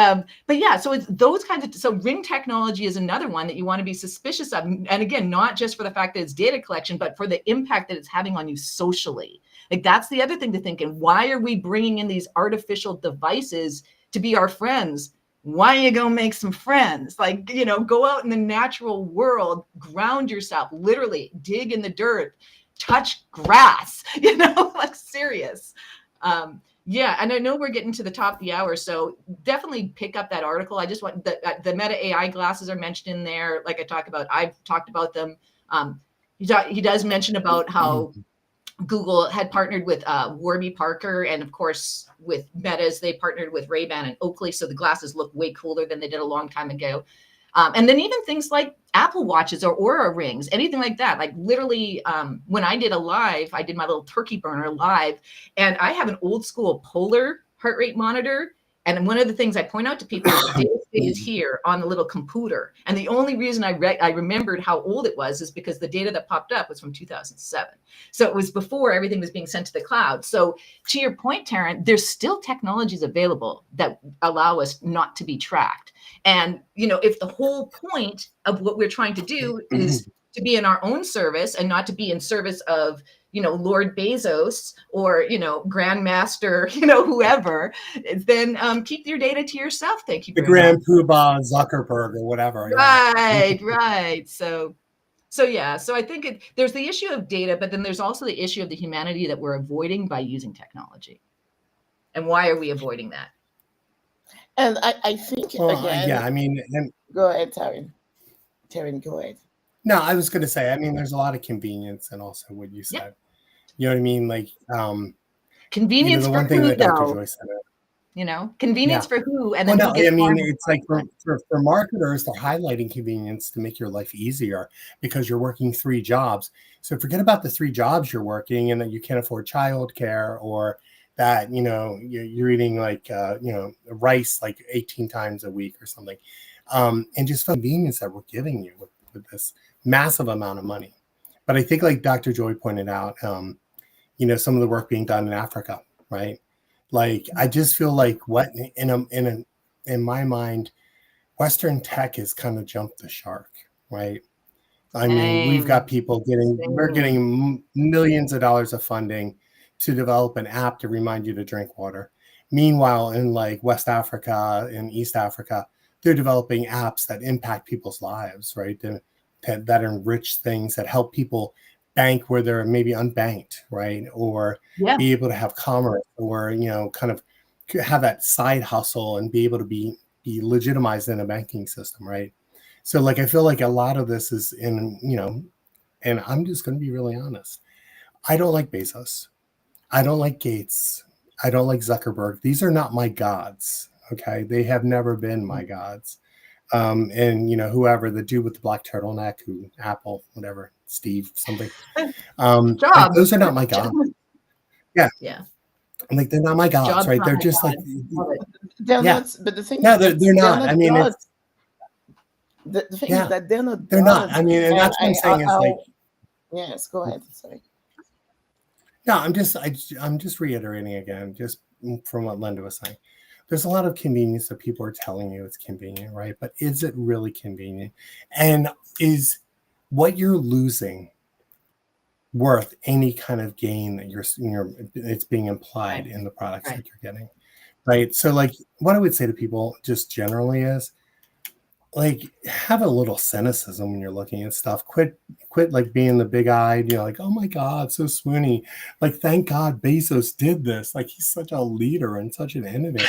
yeah, so it's those kinds of, so Ring technology is another one that you want to be suspicious of. And again, not just for the fact that it's data collection, but for the impact that it's having on you socially. Like that's the other thing to think. And why are we bringing in these artificial devices to be our friends? Why you go make some friends? Like, you know, go out in the natural world, ground yourself, literally dig in the dirt, touch grass, you know, like serious. Yeah, and I know we're getting to the top of the hour, so definitely pick up that article. I just want the Meta AI glasses are mentioned in there. Like I've talked about them. He does mention about how Google had partnered with Warby Parker, and of course with Meta's, they partnered with Ray-Ban and Oakley, so the glasses look way cooler than they did a long time ago. And then even things like Apple Watches or Oura rings, anything like that. Like literally, when I did I did my little turkey burner live, and I have an old school Polar heart rate monitor. And one of the things I point out to people is the data is here on the little computer. And the only reason I remembered how old it was is because the data that popped up was from 2007. So it was before everything was being sent to the cloud. So to your point, Taryn, there's still technologies available that allow us not to be tracked. And, you know, if the whole point of what we're trying to do is to be in our own service and not to be in service of, you know, Lord Bezos or, you know, Grandmaster, you know, whoever, then keep your data to yourself. Thank you. The Grand Poobah Zuckerberg or whatever. Right, right. So yeah, so I think there's the issue of data, but then there's also the issue of the humanity that we're avoiding by using technology. And why are we avoiding that? And I think, again... Yeah, I mean... Go ahead, Taryn. Taryn, go ahead. No, I was going to say, I mean, there's a lot of convenience and also what you said. Yep. You know what I mean? Like, convenience, you know, the one thing that Dr. Joyce said. You know, convenience for who? And then I mean, it's like for marketers, they're highlighting convenience to make your life easier because you're working 3 jobs. So forget about the 3 jobs you're working and that you can't afford childcare, or that, you know, you're eating like, you know, rice like 18 times a week or something. And just for convenience that we're giving you with this massive amount of money. But I think, like Dr. Joy pointed out, you know, some of the work being done in Africa, right? Like, I just feel like in my mind, Western tech has kind of jumped the shark, right? I mean, we've got people we're getting millions of dollars of funding to develop an app to remind you to drink water. Meanwhile, in like West Africa and East Africa, they're developing apps that impact people's lives, right? That enrich things, that help people bank where they're maybe unbanked, right? Or be able to have commerce, or, you know, kind of have that side hustle and be able to be legitimized in a banking system, right? So like, I feel like a lot of this is in, you know, and I'm just going to be really honest. I don't like Bezos. I don't like Gates. I don't like Zuckerberg. These are not my gods. Okay. They have never been my gods. And, you know, whoever, the dude with the black turtleneck, Apple, whatever, Steve, something. Like, those are not my gods. Yeah. Yeah. Like, they're not my gods, right? They're just like, they're not, but the thing no, they're not. I mean, gods. The thing is that they're not. They're not. I mean, and that's what I'm saying is like. Yes, go ahead. Sorry. No, I'm just reiterating again, just from what Linda was saying. There's a lot of convenience that people are telling you it's convenient, right? But is it really convenient? And is what you're losing worth any kind of gain that it's being implied in the products that you're getting, right? So like, what I would say to people just generally is, like, have a little cynicism when you're looking at stuff. Quit like being the big-eyed, you know, like, oh my God, so swoony. Like, thank God Bezos did this. Like, he's such a leader and such an innovator.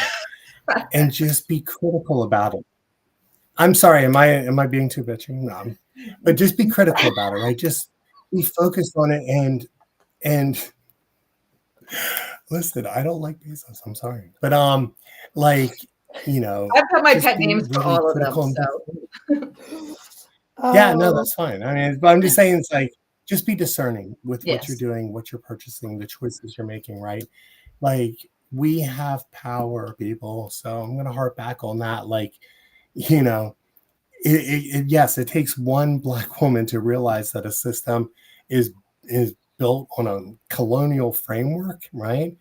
And just be critical about it. I'm sorry, am I being too bitchy? No. But just be critical about it, right? Just be focused on it and listen, I don't like Bezos. I'm sorry. But like, you know, I've got my pet names for all of them. So. Yeah, no, that's fine. I mean, but I'm just saying, it's like, just be discerning with what you're doing, what you're purchasing, the choices you're making, right? Like, we have power, people. So I'm going to harp back on that. Like, you know, yes, it takes one Black woman to realize that a system is built on a colonial framework, right?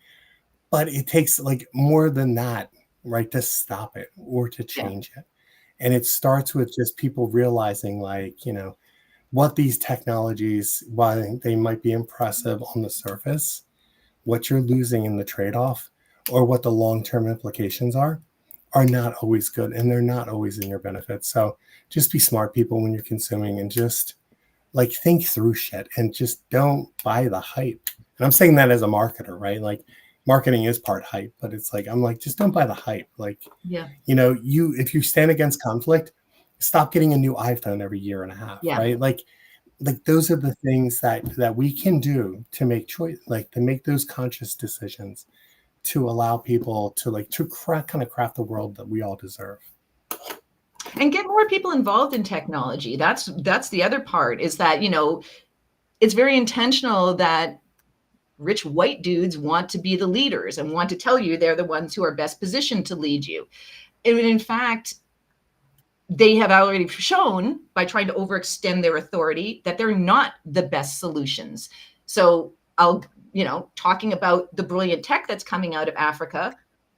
But it takes like more than that, right, to stop it or to change it. And it starts with just people realizing, like, you know, what these technologies, while they might be impressive on the surface, what you're losing in the trade-off or what the long-term implications are not always good, and they're not always in your benefit. So just be smart, people, when you're consuming, and just like think through shit and just don't buy the hype. And I'm saying that as a marketer, right? Like, marketing is part hype, but it's like, I'm like, just don't buy the hype. Like, you know, if you stand against conflict, stop getting a new iPhone every year and a half, right? Like those are the things that we can do to make choice, like to make those conscious decisions to allow people to kind of craft the world that we all deserve. And get more people involved in technology. That's the other part, is that, you know, it's very intentional that rich white dudes want to be the leaders and want to tell you they're the ones who are best positioned to lead you. And in fact, they have already shown by trying to overextend their authority that they're not the best solutions. So talking about the brilliant tech that's coming out of Africa,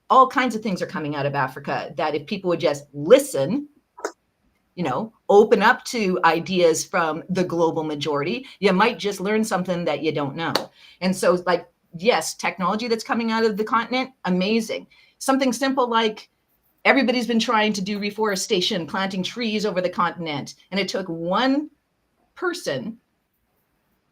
all kinds of things are coming out of Africa that if people would just listen, you know, open up to ideas from the global majority, you might just learn something that you don't know. And so, like, yes, technology that's coming out of the continent, amazing. Something simple like everybody's been trying to do reforestation, planting trees over the continent. And it took one person,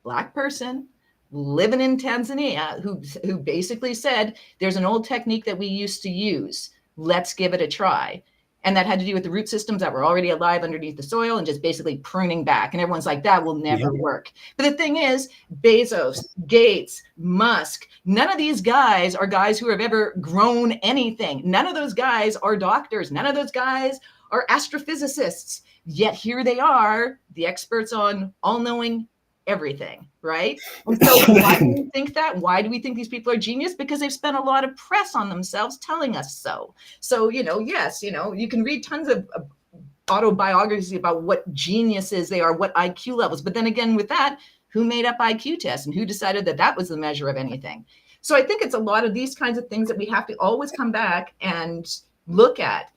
Black person, living in Tanzania, who basically said, there's an old technique that we used to use. Let's give it a try. And that had to do with the root systems that were already alive underneath the soil and just basically pruning back. And everyone's like, that will never work. But the thing is, Bezos, Gates, Musk, none of these guys are guys who have ever grown anything. None of those guys are doctors. None of those guys are astrophysicists. Yet here they are, the experts on all-knowing everything, right? And so why do we think that? Why do we think these people are genius? Because they've spent a lot of press on themselves telling us so. So, you know, yes, you know, you can read tons of autobiographies about what geniuses they are, what IQ levels. But then again, with that, Who made up IQ tests and who decided that that was the measure of anything? So I think it's a lot of these kinds of things that we have to always come back and look at.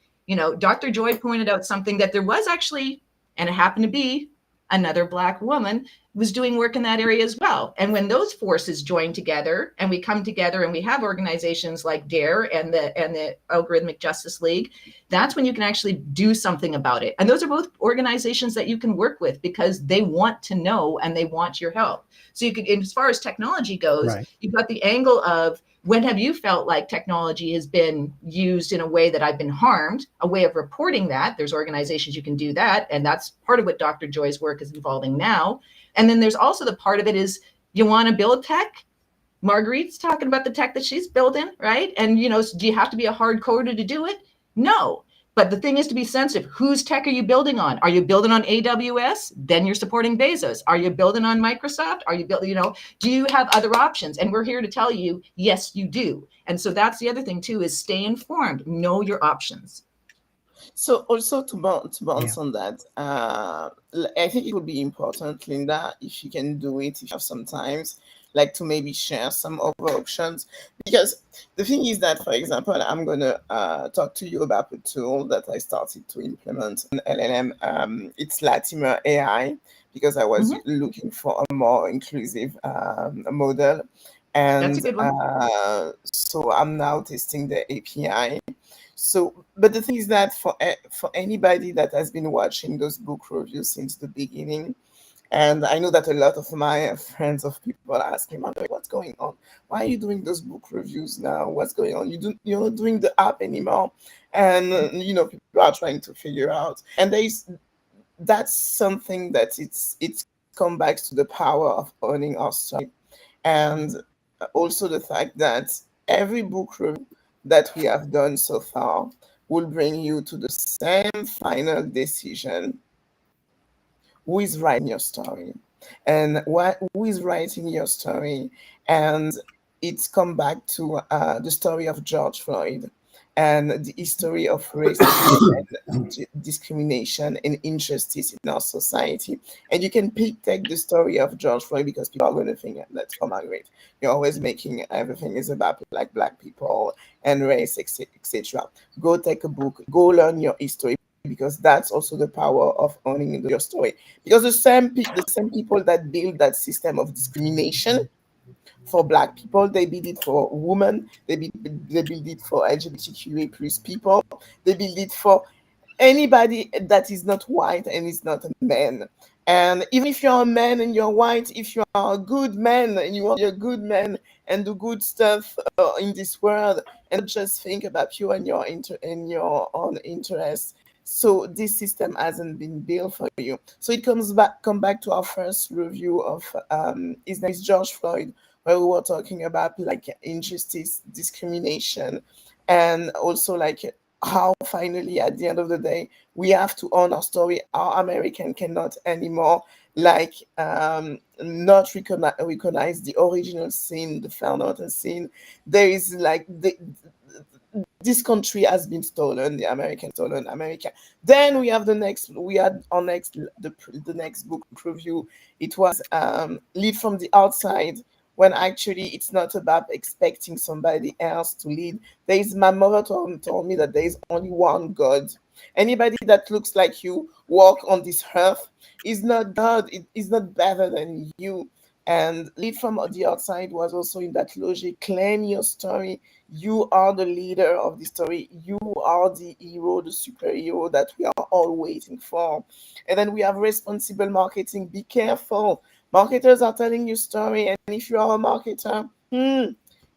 Dr. Joy pointed out something that there was actually, and it happened to be another Black woman was doing work in that area as well. And when those forces join together and we come together and we have organizations like DARE and the Algorithmic Justice League, that's when you can actually do something about it. And those are both organizations that you can work with because they want to know and they want your help. So you could, as far as technology goes, right, you've got the angle of, when have you felt like technology has been used in a way that I've been harmed? A way of reporting that. There's organizations you can do that. And that's part of what Dr. Joy's work is involving now. And then there's also the part of it is, you want to build tech? Marguerite's talking about the tech that she's building, right? And, do you have to be a hard coder to do it? No. But the thing is to be sensitive. Whose tech are you building on? Are you building on AWS? Then you're supporting Bezos. Are you building on Microsoft? Are you building, do you have other options? And we're here to tell you, yes, you do. And so that's the other thing too, is stay informed, know your options. So also to bounce on that, I think it would be important, Linda, if you can do it, if you have some times, like to maybe share some other options. Because the thing is that, for example, I'm going to talk to you about a tool that I started to implement on LLM. It's Latimer AI, because I was looking for a more inclusive model. And that's a good one. So I'm now testing the API. So, but the thing is that for anybody that has been watching those book reviews since the beginning, and I know that a lot of my friends of people ask me, what's going on? Why are you doing those book reviews now? What's going on? You're not doing the app anymore. And, people are trying to figure out. And that's something that it's come back to the power of owning our story. And also the fact that every book review that we have done so far will bring you to the same final decision. Who is writing your story? And who is writing your story? And it's come back to the story of George Floyd and the history of racism and discrimination and injustice in our society. And you can take the story of George Floyd because people are going to think that's for Margaret. You're always making everything is about like Black people and race, etc. Go take a book, go learn your history, because that's also the power of owning your story. Because the same people that build that system of discrimination for Black people, they build it for women, they build it for LGBTQA plus people, they build it for anybody that is not white and is not a man. And even if you're a man and you're white, if you are a good man and you want to be a good man and do good stuff in this world, and just think about you and your own interests. So this system hasn't been built for you. So it come back to our first review of his name is George Floyd, where we were talking about like injustice, discrimination, and also like how finally at the end of the day we have to own our story. Our American cannot anymore not recognize the original sin, the Fairnother sin. There is like this country has been stolen, the American stolen America. Then we had the next book review. It was Lead from the Outside, when actually it's not about expecting somebody else to lead. My mother told me that there is only one God. Anybody that looks like you walk on this earth is not God. It is not better than you. And Lead from the Outside was also in that logic. Claim your story. You are the leader of the story. You are the hero, the superhero that we are all waiting for. And then we have Responsible Marketing. Be careful. Marketers are telling you story. And if you are a marketer,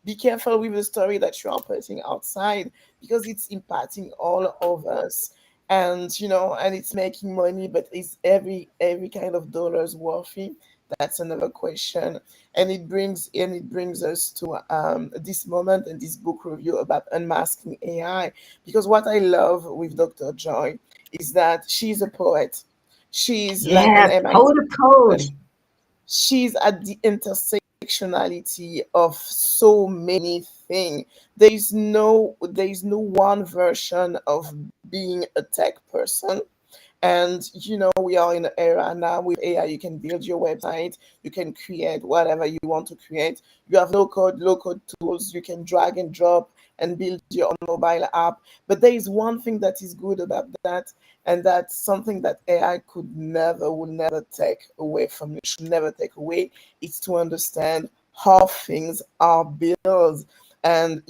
be careful with the story that you are putting outside, because it's impacting all of us. And, and it's making money, but is every kind of dollars worthy? That's another question. And it brings us to this moment and this book review about Unmasking AI. Because what I love with Dr. Joy is that she's a poet. She's like an MIT poet of code. She's at the intersectionality of so many things. There is no one version of being a tech person. And we are in an era now with AI. You can build your website, you can create whatever you want to create. You have low code tools. You can drag and drop and build your own mobile app. But there is one thing that is good about that, and that's something that AI will never take away from you, should never take away. It's to understand how things are built. And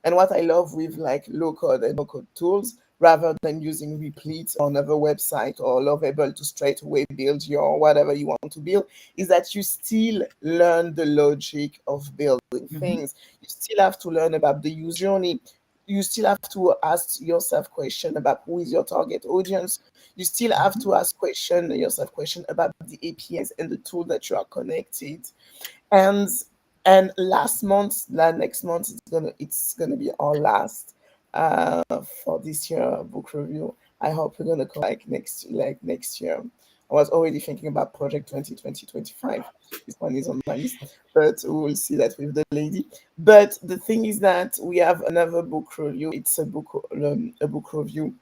and what I love with like low code and no code tools, rather than using replete on another website or Lovable to straight away build your whatever you want to build, is that you still learn the logic of building things. You still have to learn about the user journey. You still have to ask yourself questions about who is your target audience. You still have to ask yourself question about the APIs and the tool that you are connected. And next month it's gonna be our last for this year book review. I hope we're gonna come next year. I was already thinking about project 2020-25. This one is on my list, but we will see that with the lady. But the thing is that we have another book review. It's a book review.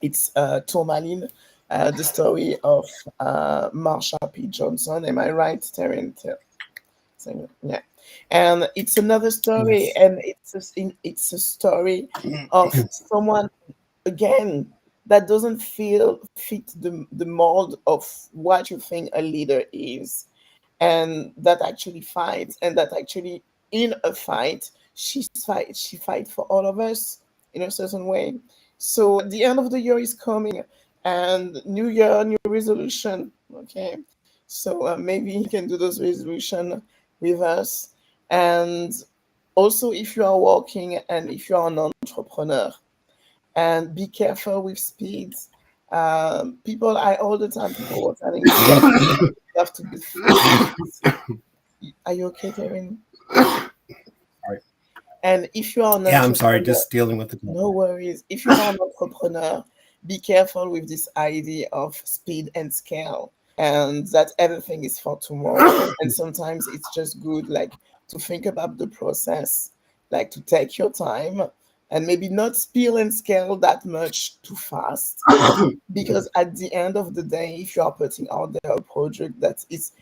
It's Tourmaline, the story of Marsha P. Johnson. Am I right, Taryn? Yeah, and it's another story, Yes. and it's a story of someone, again, that doesn't fit the mold of what you think a leader is, and that actually fights, and that actually in a fight she fights for all of us in a certain way. So the end of the year is coming, and new year, new resolution. Okay, so maybe you can do those resolution with us. And also, if you are working and if you are an entrepreneur, and be careful with speed. People were telling me that you have to be fast. Are you okay, Taryn? Sorry. And if you are an I'm sorry, just dealing with the no worries. If you are an entrepreneur, be careful with this idea of speed and scale, and that everything is for tomorrow. And sometimes it's just good, like, to think about the process, like to take your time and maybe not spill and scale that much too fast. Because at the end of the day, if you are putting out there a project that it's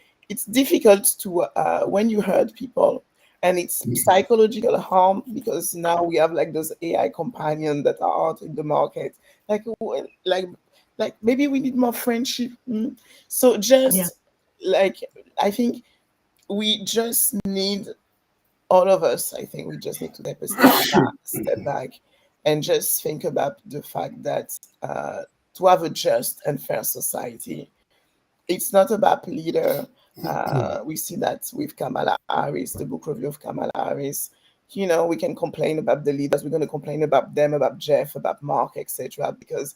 difficult to when you hurt people, and it's psychological harm, because now we have like those AI companions that are out in the market. Like maybe we need more friendship. So just like, I think we just need, all of us, I think we just need to take a step back and just think about the fact that to have a just and fair society, it's not about leader. We see that with Kamala Harris, the book review of Kamala Harris. We can complain about the leaders. We're going to complain about them, about Jeff, about Mark, etc., because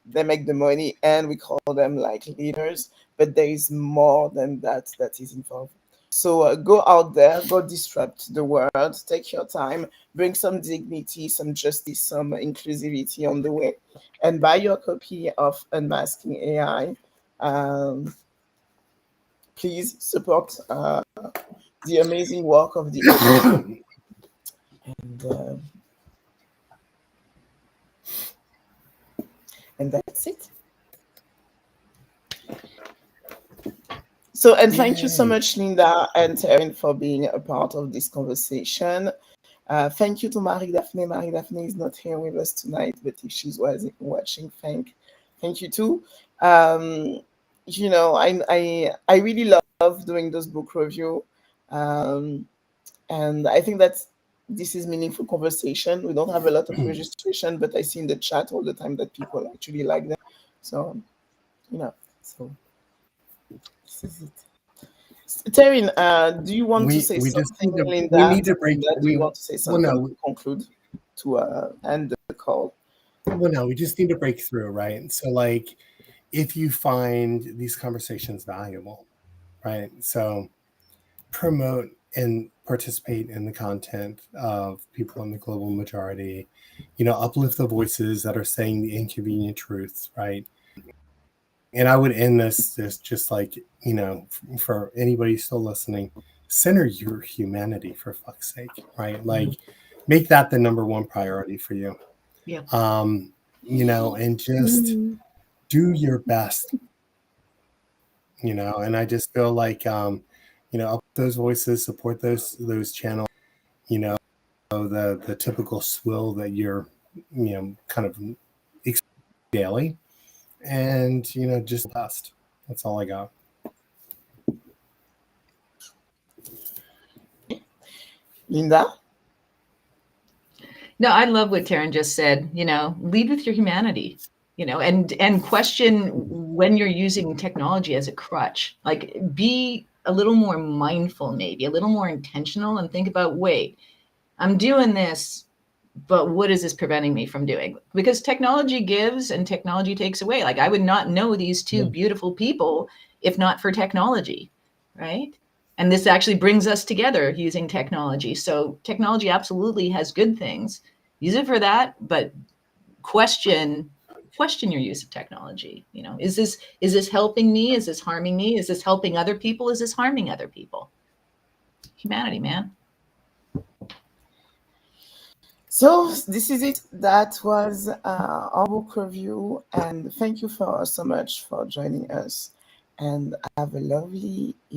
they make the money and we call them like leaders. But there is more than that is involved. So go out there, go disrupt the world, take your time, bring some dignity, some justice, some inclusivity on the way, and buy your copy of Unmasking AI. Please support the amazing work of the author. And that's it. So, and thank you so much, Linda and Taryn, for being a part of this conversation. Thank you to Marie Daphne. Marie Daphne is not here with us tonight, but if she's watching, thank you too. I really love doing those book review, and I think that this is meaningful conversation. We don't have a lot of registration, but I see in the chat all the time that people actually like them. So, so this is it. Taryn, do you want to say something, Linda? We need to break. Do you want to say something to conclude, to end the call? Well, no, we just need to break through, right? So, like, if you find these conversations valuable, right? So, promote and participate in the content of people in the global majority. Uplift the voices that are saying the inconvenient truths, right? And I would end this just like, for anybody still listening, center your humanity, for fuck's sake, right? Like, make that the number one priority for you. Yeah. And just do your best, and I just feel like, up those voices, support those channels, the typical swill that you're, kind of daily, and, just best. That's all I got. Linda? No, I love what Taryn just said. Lead with your humanity, and question when you're using technology as a crutch. Like, be a little more mindful, maybe a little more intentional, and think about, wait, I'm doing this, but what is this preventing me from doing? Because technology gives and technology takes away. Like, I would not know these two beautiful people if not for technology, right? And this actually brings us together using technology. So technology absolutely has good things. Use it for that, but question your use of technology. Is this helping me? Is this harming me? Is this helping other people? Is this harming other people? Humanity, man. So this is it. That was our book review, and thank you so much for joining us, and have a lovely